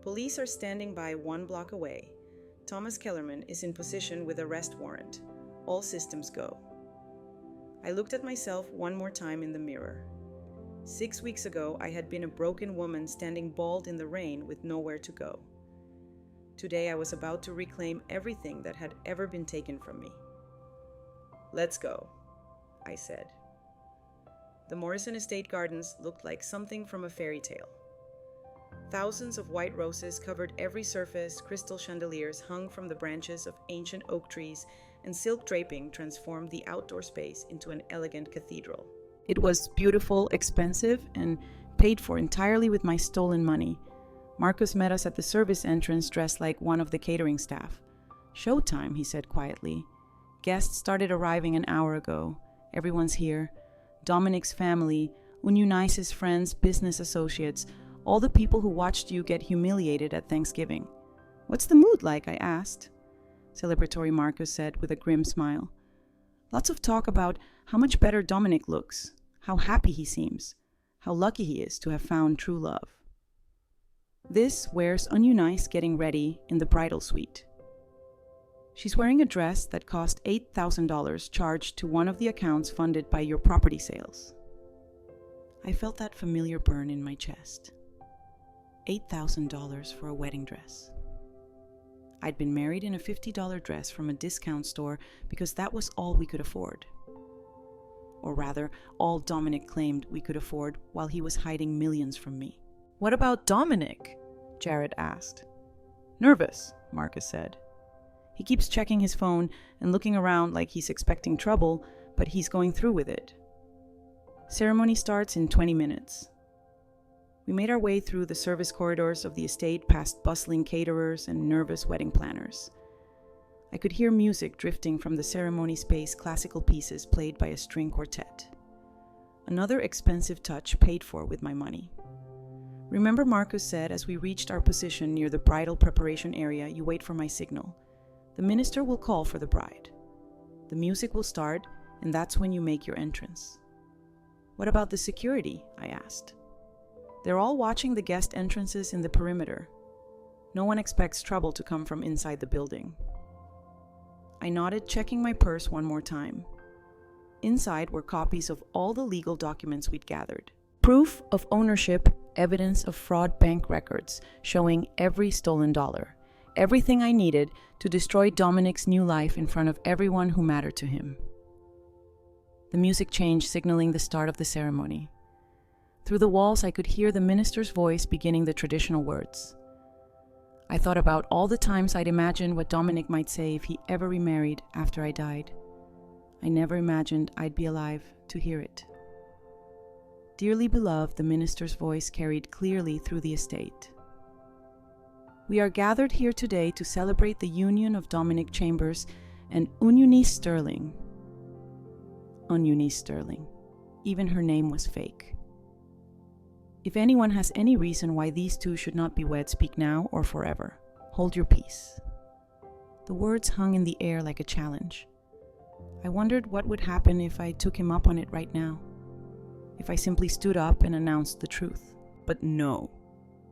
Police are standing by 1 block away. Thomas Kellerman is in position with arrest warrant. All systems go. I looked at myself one more time in the mirror. 6 weeks ago, I had been a broken woman standing bald in the rain with nowhere to go. Today, I was about to reclaim everything that had ever been taken from me. Let's go, I said. The Morrison Estate Gardens looked like something from a fairy tale. Thousands of white roses covered every surface, crystal chandeliers hung from the branches of ancient oak trees, and silk draping transformed the outdoor space into an elegant cathedral. It was beautiful, expensive, and paid for entirely with my stolen money. Marcus met us at the service entrance dressed like one of the catering staff. Showtime, he said quietly. Guests started arriving an hour ago. Everyone's here. Dominic's family, Eunice's friends, business associates, all the people who watched you get humiliated at Thanksgiving. What's the mood like? I asked. Celebratory Marcus said with a grim smile. Lots of talk about how much better Dominic looks, how happy he seems, how lucky he is to have found true love. This wears Eunice getting ready in the bridal suite. She's wearing a dress that cost $8,000 charged to one of the accounts funded by your property sales. I felt that familiar burn in my chest. $8,000 for a wedding dress. I'd been married in a $50 dress from a discount store because that was all we could afford. Or rather, all Dominic claimed we could afford while he was hiding millions from me. What about Dominic? Jared asked. Nervous, Marcus said. He keeps checking his phone and looking around like he's expecting trouble, but he's going through with it. Ceremony starts in 20 minutes. We made our way through the service corridors of the estate past bustling caterers and nervous wedding planners. I could hear music drifting from the ceremony space, classical pieces played by a string quartet. Another expensive touch paid for with my money. Remember, Marcus said as we reached our position near the bridal preparation area, you wait for my signal. The minister will call for the bride. The music will start, and that's when you make your entrance. What about the security? I asked. They're all watching the guest entrances in the perimeter. No one expects trouble to come from inside the building. I nodded, checking my purse one more time. Inside were copies of all the legal documents we'd gathered. Proof of ownership, evidence of fraud bank records showing every stolen dollar. Everything I needed to destroy Dominic's new life in front of everyone who mattered to him. The music changed, signaling the start of the ceremony. Through the walls, I could hear the minister's voice beginning the traditional words. I thought about all the times I'd imagined what Dominic might say if he ever remarried after I died. I never imagined I'd be alive to hear it. Dearly beloved, the minister's voice carried clearly through the estate. We are gathered here today to celebrate the union of Dominic Chambers and Eunice Sterling. on Eunice Sterling. Even her name was fake. If anyone has any reason why these two should not be wed, speak now or forever. Hold your peace. The words hung in the air like a challenge. I wondered what would happen if I took him up on it right now. If I simply stood up and announced the truth. But no.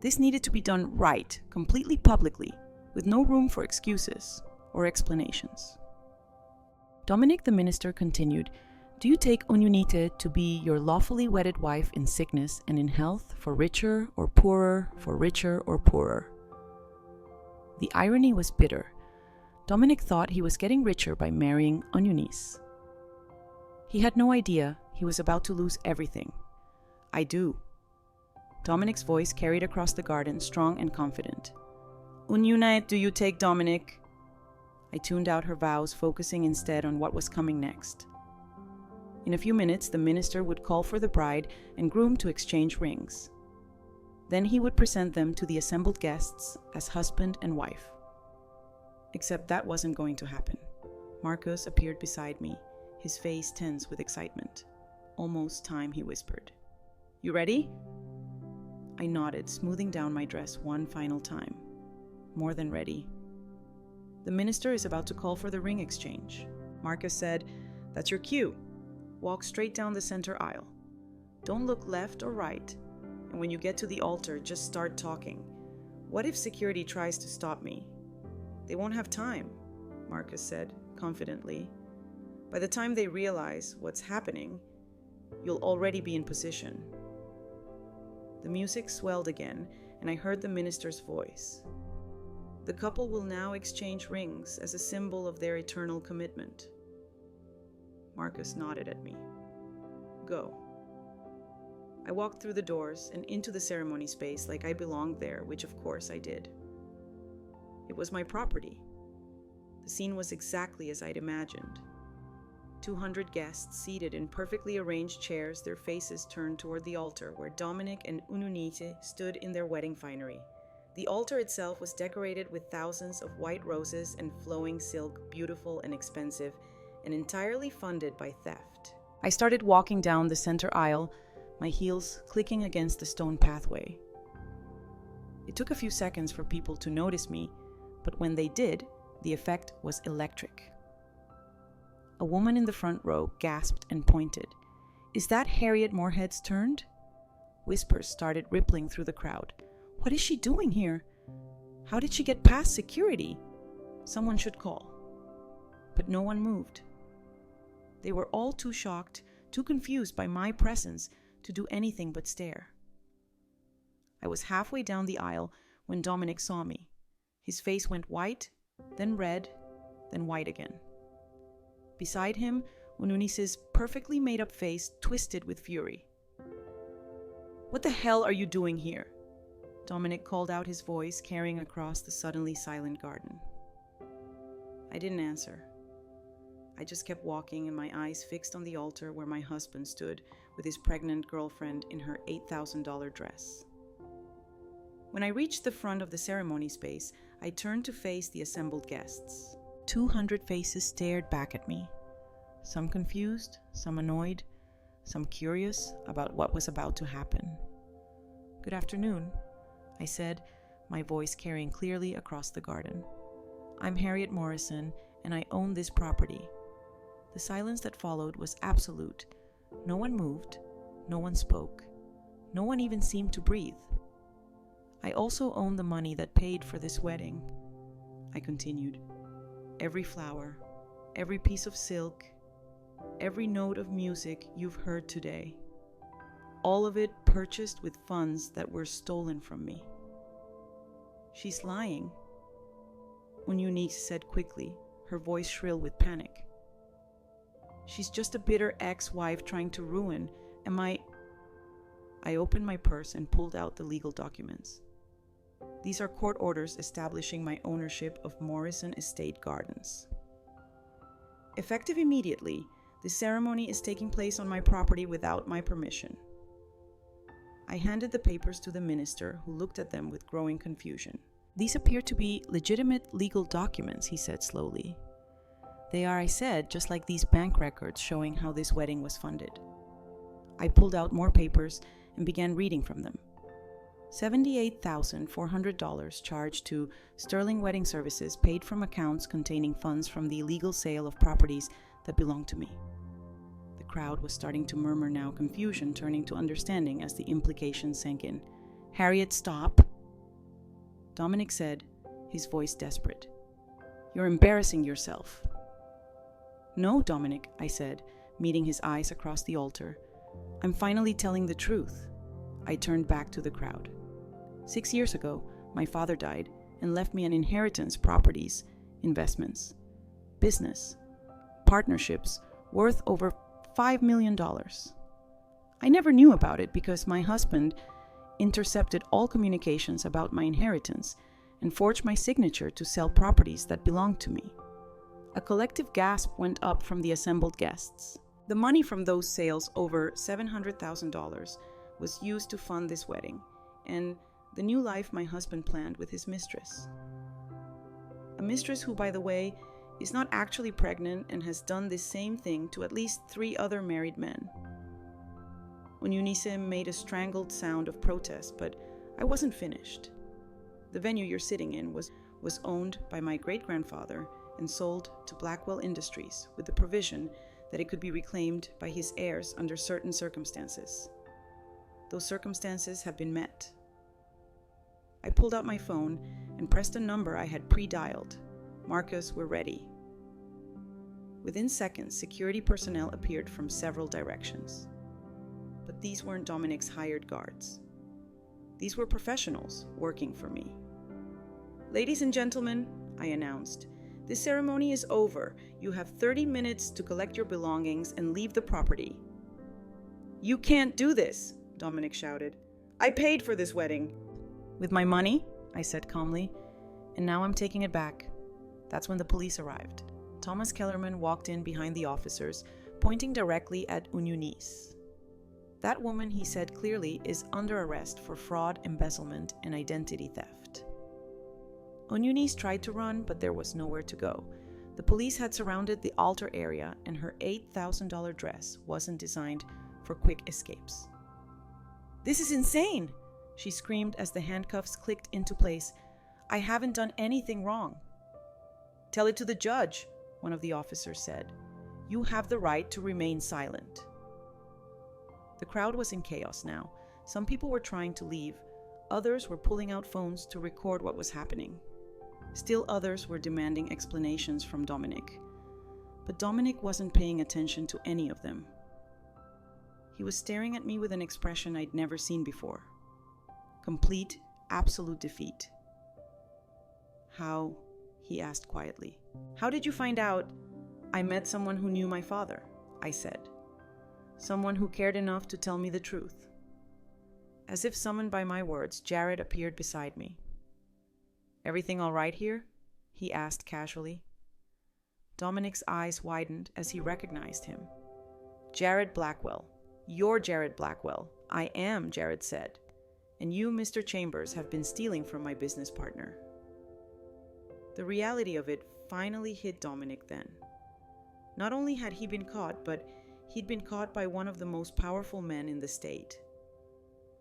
This needed to be done right, completely publicly, with no room for excuses or explanations. Dominic the minister continued, "Do you take ununite to be your lawfully wedded wife in sickness and in health, for richer or poorer, for richer or poorer?" The irony was bitter. Dominic thought he was getting richer by marrying Eunice. He had no idea he was about to lose everything. "I do." Dominic's voice carried across the garden, strong and confident. "Ununite do you take, Dominic?" I tuned out her vows, focusing instead on what was coming next. In a few minutes, the minister would call for the bride and groom to exchange rings. Then he would present them to the assembled guests as husband and wife. Except that wasn't going to happen. Marcus appeared beside me, his face tense with excitement. "Almost time," he whispered. "You ready?" I nodded, smoothing down my dress one final time. More than ready. "The minister is about to call for the ring exchange." Marcus said, "That's your cue. Walk straight down the center aisle. Don't look left or right. And when you get to the altar, just start talking. What if security tries to stop me?" "They won't have time," Marcus said, confidently. "By the time they realize what's happening, you'll already be in position." The music swelled again, and I heard the minister's voice. "The couple will now exchange rings as a symbol of their eternal commitment." Marcus nodded at me. "Go." I walked through the doors and into the ceremony space like I belonged there, which of course I did. It was my property. The scene was exactly as I'd imagined. 200 guests seated in perfectly arranged chairs, their faces turned toward the altar where Dominic and Ununite stood in their wedding finery. The altar itself was decorated with thousands of white roses and flowing silk, beautiful and expensive, and entirely funded by theft. I started walking down the center aisle, my heels clicking against the stone pathway. It took a few seconds for people to notice me, but when they did, the effect was electric. A woman in the front row gasped and pointed. "Is that Harriet Moorhead's turned?" Whispers started rippling through the crowd. "What is she doing here? How did she get past security? Someone should call." But no one moved. They were all too shocked, too confused by my presence to do anything but stare. I was halfway down the aisle when Dominic saw me. His face went white, then red, then white again. Beside him, Eunice's perfectly made-up face twisted with fury. "What the hell are you doing here?" Dominic called out, his voice carrying across the suddenly silent garden. I didn't answer. I just kept walking, and my eyes fixed on the altar where my husband stood with his pregnant girlfriend in her $8,000 dress. When I reached the front of the ceremony space, I turned to face the assembled guests. 200 faces stared back at me. Some confused, some annoyed, some curious about what was about to happen. "Good afternoon," I said, my voice carrying clearly across the garden. "I'm Harriet Morrison, and I own this property." The silence that followed was absolute. No one moved, no one spoke, no one even seemed to breathe. "I also own the money that paid for this wedding," I continued. "Every flower, every piece of silk, every note of music you've heard today. All of it purchased with funds that were stolen from me." "She's lying," Eunice said quickly, her voice shrill with panic. "She's just a bitter ex-wife trying to ruin. I opened my purse and pulled out the legal documents. These are court orders establishing my ownership of Morrison Estate Gardens. Effective immediately, the ceremony is taking place on my property without my permission." I handed the papers to the minister, who looked at them with growing confusion. "These appear to be legitimate legal documents," he said slowly. They are, I said, just like these bank records showing how this wedding was funded. I pulled out more papers and began reading from them. $78,400 charged to Sterling Wedding Services paid from accounts containing funds from the illegal sale of properties that belonged to me. The crowd was starting to murmur now, confusion turning to understanding as the implications sank in. "Harriet, stop," Dominic said, his voice desperate. "You're embarrassing yourself." "No, Dominic," I said, meeting his eyes across the altar. "I'm finally telling the truth." I turned back to the crowd. 6 years ago, my father died and left me an inheritance, properties, investments, business, partnerships worth over $5 million. I never knew about it because my husband intercepted all communications about my inheritance and forged my signature to sell properties that belonged to me. A collective gasp went up from the assembled guests. The money from those sales, over $700,000, was used to fund this wedding and the new life my husband planned with his mistress. A mistress who, by the way, is not actually pregnant and has done this same thing to at least 3 other married men. Eunice made a strangled sound of protest, but I wasn't finished. The venue you're sitting in was owned by my great-grandfather and sold to Blackwell Industries with the provision that it could be reclaimed by his heirs under certain circumstances. Those circumstances have been met. I pulled out my phone and pressed a number I had pre-dialed. "Marcus, we're ready." Within seconds, security personnel appeared from several directions. But these weren't Dominic's hired guards. These were professionals working for me. "Ladies and gentlemen," I announced, "this ceremony is over. You have 30 minutes to collect your belongings and leave the property." "You can't do this," Dominic shouted. "I paid for this wedding." "With my money," I said calmly, "and now I'm taking it back." That's when the police arrived. Thomas Kellerman walked in behind the officers, pointing directly at Eunice. "That woman," he said clearly, "is under arrest for fraud, embezzlement, and identity theft." Eunice tried to run, but there was nowhere to go. The police had surrounded the altar area, and her $8,000 dress wasn't designed for quick escapes. "This is insane!" she screamed as the handcuffs clicked into place. "I haven't done anything wrong." "Tell it to the judge," one of the officers said. "You have the right to remain silent." The crowd was in chaos now. Some people were trying to leave. Others were pulling out phones to record what was happening. Still others were demanding explanations from Dominic. But Dominic wasn't paying attention to any of them. He was staring at me with an expression I'd never seen before. Complete, absolute defeat. "How?" he asked quietly. "How did you find out?" "I met someone who knew my father," I said. "Someone who cared enough to tell me the truth." As if summoned by my words, Jared appeared beside me. "Everything all right here?" he asked casually. Dominic's eyes widened as he recognized him. "Jared Blackwell. You're Jared Blackwell." "I am," Jared said. "And you, Mr. Chambers, have been stealing from my business partner." The reality of it finally hit Dominic then. Not only had he been caught, but he'd been caught by one of the most powerful men in the state.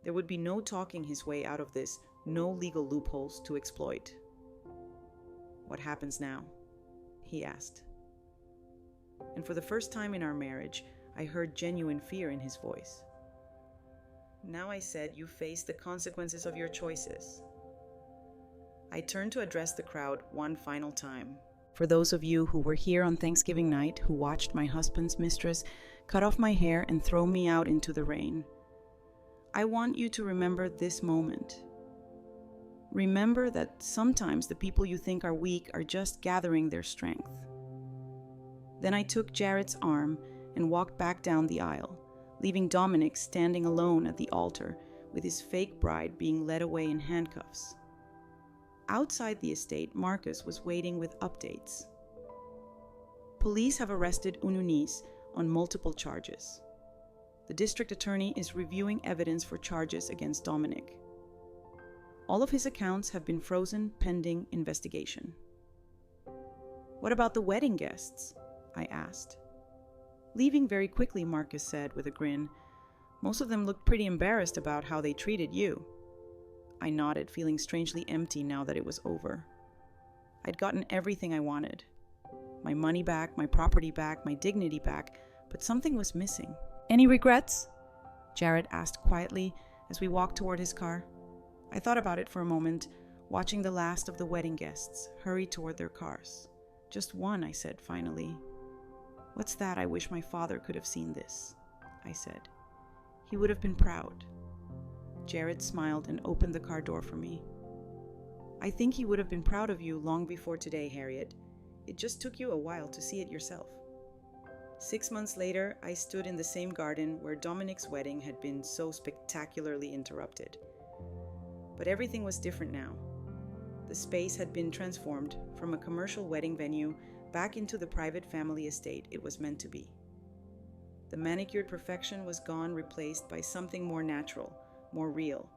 There would be no talking his way out of this, no legal loopholes to exploit. "What happens now?" he asked. And for the first time in our marriage, I heard genuine fear in his voice. "Now," I said, "you face the consequences of your choices." I turned to address the crowd one final time. For those of you who were here on Thanksgiving night, who watched my husband's mistress cut off my hair and throw me out into the rain, I want you to remember this moment. Remember that sometimes the people you think are weak are just gathering their strength. Then I took Jared's arm and walked back down the aisle, leaving Dominic standing alone at the altar with his fake bride being led away in handcuffs. Outside the estate, Marcus was waiting with updates. Police have arrested Eunice on multiple charges. The district attorney is reviewing evidence for charges against Dominic. All of his accounts have been frozen pending investigation. What about the wedding guests? I asked. Leaving very quickly, Marcus said with a grin. Most of them looked pretty embarrassed about how they treated you. I nodded, feeling strangely empty now that it was over. I'd gotten everything I wanted. My money back, my property back, my dignity back, but something was missing. Any regrets? Jared asked quietly as we walked toward his car. I thought about it for a moment, watching the last of the wedding guests hurry toward their cars. Just one, I said finally. What's that? I wish my father could have seen this, I said. He would have been proud. Jared smiled and opened the car door for me. I think he would have been proud of you long before today, Harriet. It just took you a while to see it yourself. 6 months later, I stood in the same garden where Dominic's wedding had been so spectacularly interrupted. But everything was different now. The space had been transformed from a commercial wedding venue back into the private family estate it was meant to be. The manicured perfection was gone, replaced by something more natural, more real.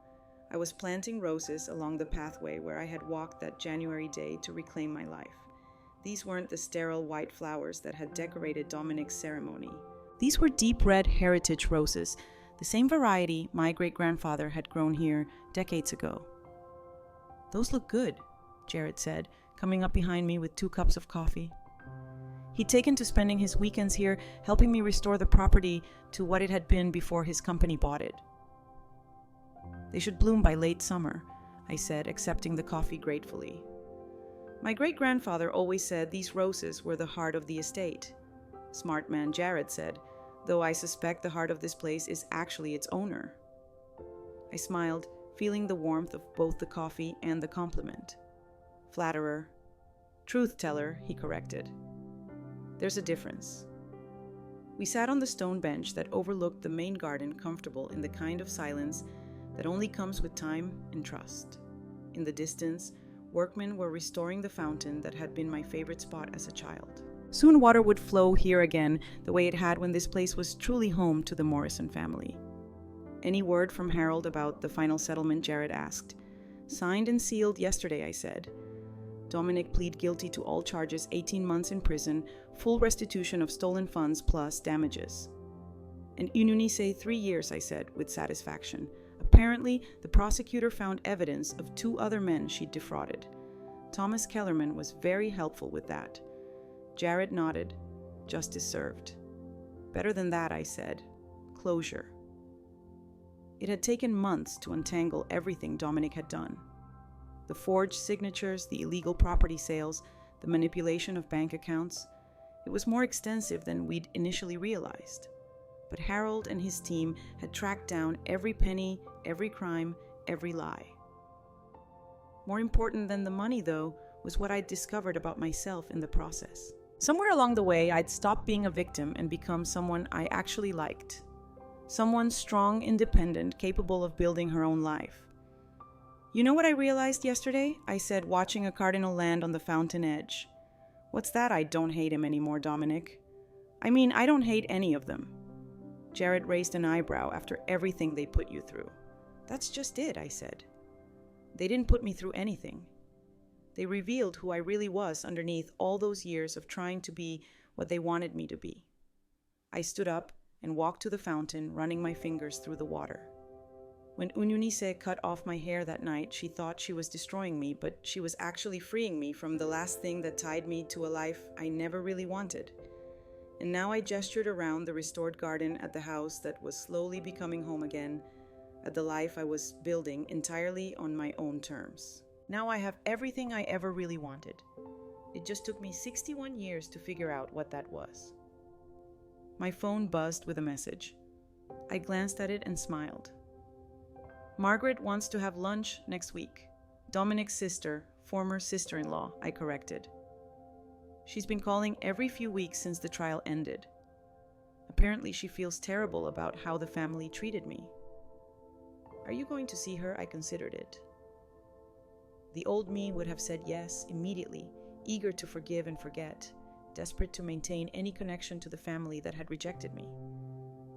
I was planting roses along the pathway where I had walked that January day to reclaim my life. These weren't the sterile white flowers that had decorated Dominic's ceremony. These were deep red heritage roses, the same variety my great-grandfather had grown here decades ago. Those look good, Jared said, coming up behind me with 2 cups of coffee. He'd taken to spending his weekends here, helping me restore the property to what it had been before his company bought it. They should bloom by late summer, I said, accepting the coffee gratefully. My great-grandfather always said these roses were the heart of the estate. Smart man Jared said, though I suspect the heart of this place is actually its owner. I smiled, feeling the warmth of both the coffee and the compliment. Flatterer. Truth-teller, he corrected. There's a difference. We sat on the stone bench that overlooked the main garden, comfortable in the kind of silence that only comes with time and trust. In the distance, workmen were restoring the fountain that had been my favorite spot as a child. Soon water would flow here again, the way it had when this place was truly home to the Morrison family. Any word from Harold about the final settlement, Jared asked. Signed and sealed yesterday, I said. Dominic pleaded guilty to all charges, 18 months in prison, full restitution of stolen funds plus damages. And Ununice 3 years, I said, with satisfaction. Apparently, the prosecutor found evidence of 2 other men she'd defrauded. Thomas Kellerman was very helpful with that. Jared nodded. Justice served. Better than that, I said. Closure. It had taken months to untangle everything Dominic had done. The forged signatures, the illegal property sales, the manipulation of bank accounts. It was more extensive than we'd initially realized. But Harold and his team had tracked down every penny, every crime, every lie. More important than the money, though, was what I'd discovered about myself in the process. Somewhere along the way, I'd stopped being a victim and become someone I actually liked. Someone strong, independent, capable of building her own life. You know what I realized yesterday? I said, watching a cardinal land on the fountain edge. What's that? I don't hate him anymore, Dominic. I mean, I don't hate any of them. Jared raised an eyebrow after everything they put you through. That's just it, I said. They didn't put me through anything. They revealed who I really was underneath all those years of trying to be what they wanted me to be. I stood up and walked to the fountain, running my fingers through the water. When Ununice cut off my hair that night, she thought she was destroying me, but she was actually freeing me from the last thing that tied me to a life I never really wanted. And now I gestured around the restored garden at the house that was slowly becoming home again, at the life I was building entirely on my own terms. Now I have everything I ever really wanted. It just took me 61 years to figure out what that was. My phone buzzed with a message. I glanced at it and smiled. Margaret wants to have lunch next week. Dominic's sister, former sister-in-law, I corrected. She's been calling every few weeks since the trial ended. Apparently she feels terrible about how the family treated me. Are you going to see her? I considered it. The old me would have said yes immediately, eager to forgive and forget, desperate to maintain any connection to the family that had rejected me.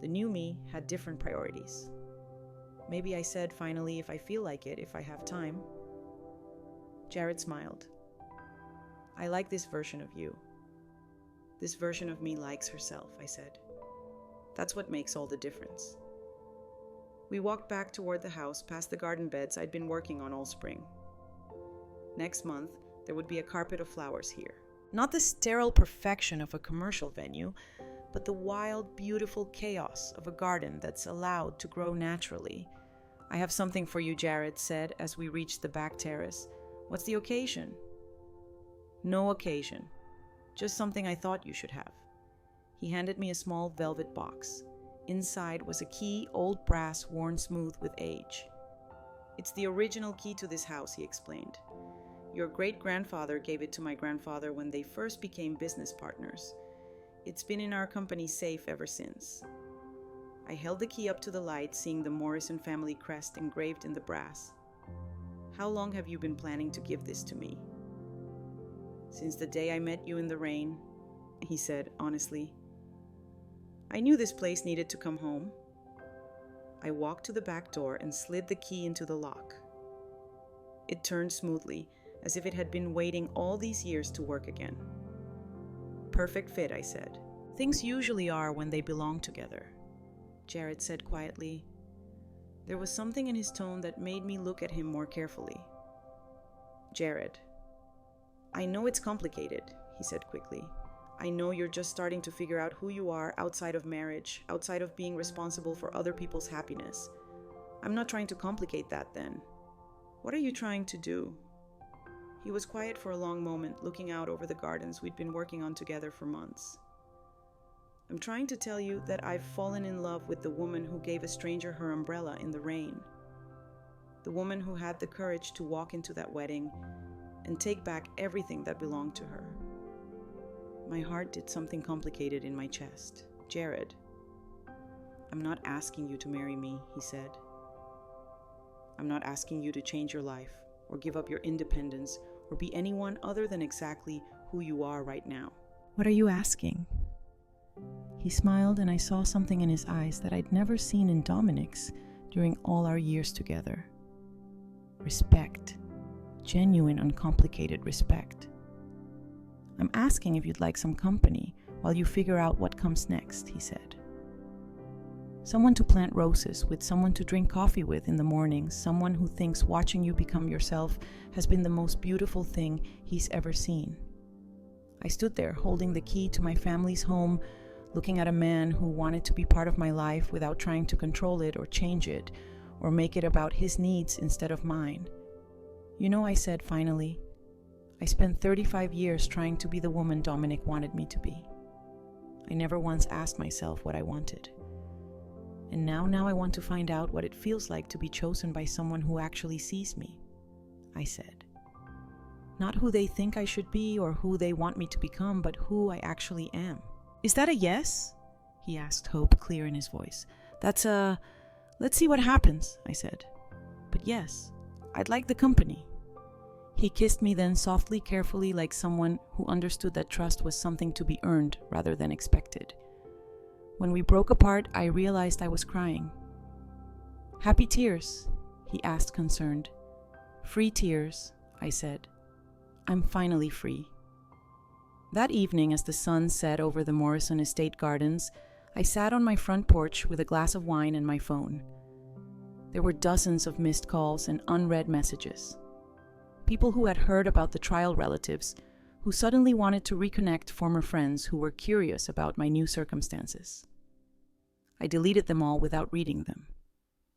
The new me had different priorities. Maybe I said finally, if I feel like it, if I have time. Jared smiled. I like this version of you. This version of me likes herself, I said. That's what makes all the difference. We walked back toward the house past the garden beds I'd been working on all spring. Next month, there would be a carpet of flowers here. Not the sterile perfection of a commercial venue, but the wild, beautiful chaos of a garden that's allowed to grow naturally. I have something for you, Jared said as we reached the back terrace. What's the occasion? No occasion. Just something I thought you should have. He handed me a small velvet box. Inside was a key, old brass, worn smooth with age. It's the original key to this house, he explained. Your great-grandfather gave it to my grandfather when they first became business partners. It's been in our company safe ever since. I held the key up to the light, seeing the Morrison family crest engraved in the brass. How long have you been planning to give this to me? Since the day I met you in the rain, he said honestly. I knew this place needed to come home. I walked to the back door and slid the key into the lock. It turned smoothly, as if it had been waiting all these years to work again. Perfect fit, I said. Things usually are when they belong together, Jared said quietly. There was something in his tone that made me look at him more carefully. Jared, I know it's complicated, he said quickly. I know you're just starting to figure out who you are outside of marriage, outside of being responsible for other people's happiness. I'm not trying to complicate that then. What are you trying to do? He was quiet for a long moment, looking out over the gardens we'd been working on together for months. I'm trying to tell you that I've fallen in love with the woman who gave a stranger her umbrella in the rain. The woman who had the courage to walk into that wedding and take back everything that belonged to her. My heart did something complicated in my chest. Jared, I'm not asking you to marry me, he said. I'm not asking you to change your life or give up your independence or be anyone other than exactly who you are right now. What are you asking? He smiled, and I saw something in his eyes that I'd never seen in Dominic's during all our years together. Respect. Genuine, uncomplicated respect. I'm asking if you'd like some company while you figure out what comes next, he said. Someone to plant roses with, someone to drink coffee with in the mornings, someone who thinks watching you become yourself has been the most beautiful thing he's ever seen. I stood there holding the key to my family's home, looking at a man who wanted to be part of my life without trying to control it or change it or make it about his needs instead of mine. You know, I said finally, I spent 35 years trying to be the woman Dominic wanted me to be. I never once asked myself what I wanted. And now I want to find out what it feels like to be chosen by someone who actually sees me, I said. Not who they think I should be or who they want me to become, but who I actually am. Is that a yes? He asked, hope clear in his voice. That's a, let's see what happens, I said. But yes, I'd like the company. He kissed me then softly, carefully, like someone who understood that trust was something to be earned rather than expected. When we broke apart, I realized I was crying. Happy tears? He asked, concerned. Free tears, I said. I'm finally free. That evening, as the sun set over the Morrison estate gardens, I sat on my front porch with a glass of wine and my phone. There were dozens of missed calls and unread messages. People who had heard about the trial relatives, who suddenly wanted to reconnect former friends who were curious about my new circumstances. I deleted them all without reading them.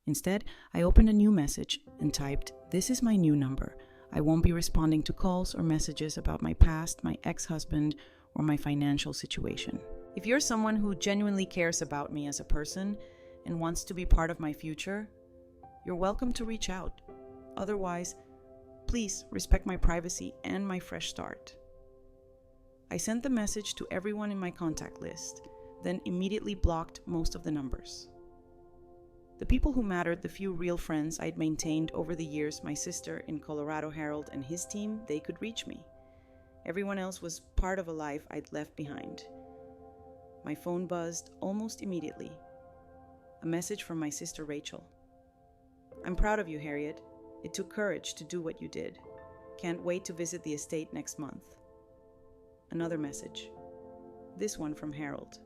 Instead, I opened a new message and typed, "This is my new number. I won't be responding to calls or messages about my past, my ex-husband, or my financial situation. If you're someone who genuinely cares about me as a person and wants to be part of my future, you're welcome to reach out. Otherwise, please respect my privacy and my fresh start." I sent the message to everyone in my contact list, then immediately blocked most of the numbers. The people who mattered, the few real friends I'd maintained over the years, my sister in Colorado Herald and his team, they could reach me. Everyone else was part of a life I'd left behind. My phone buzzed almost immediately. A message from my sister Rachel. "I'm proud of you, Harriet. It took courage to do what you did. Can't wait to visit the estate next month." Another message. This one from Harold.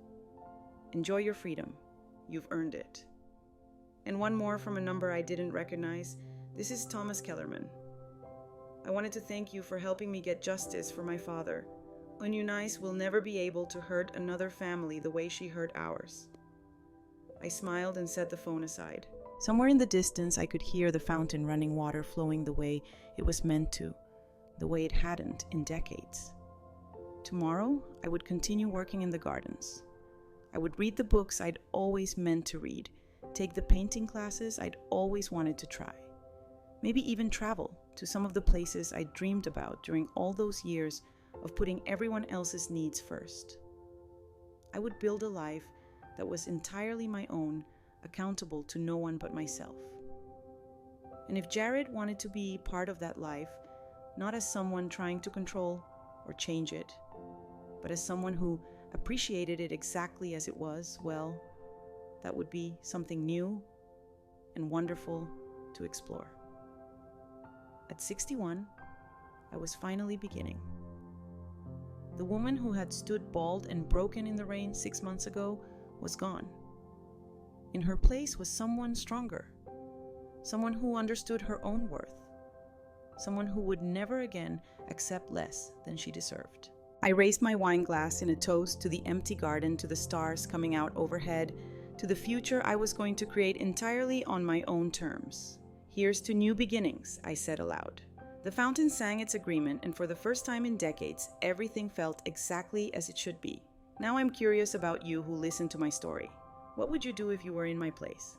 Enjoy your freedom. You've earned it. And one more from a number I didn't recognize. This is Thomas Kellerman. I wanted to thank you for helping me get justice for my father. Eunice will never be able to hurt another family the way she hurt ours. I smiled and set the phone aside. Somewhere in the distance, I could hear the fountain running water flowing the way it was meant to, the way it hadn't in decades. Tomorrow, I would continue working in the gardens. I would read the books I'd always meant to read, take the painting classes I'd always wanted to try. Maybe even travel to some of the places I dreamed about during all those years of putting everyone else's needs first. I would build a life that was entirely my own, accountable to no one but myself. And if Jared wanted to be part of that life, not as someone trying to control or change it, but as someone who appreciated it exactly as it was, well, that would be something new and wonderful to explore. At 61, I was finally beginning. The woman who had stood bald and broken in the rain 6 months ago was gone. In her place was someone stronger, someone who understood her own worth, someone who would never again accept less than she deserved. I raised my wine glass in a toast to the empty garden, to the stars coming out overhead, to the future I was going to create entirely on my own terms. Here's to new beginnings, I said aloud. The fountain sang its agreement, and for the first time in decades, everything felt exactly as it should be. Now I'm curious about you who listened to my story. What would you do if you were in my place?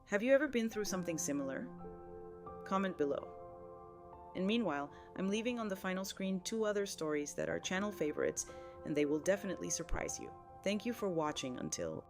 Have you ever been through something similar? Comment below. And meanwhile, I'm leaving on the final screen 2 other stories that are channel favorites, and they will definitely surprise you. Thank you for watching until...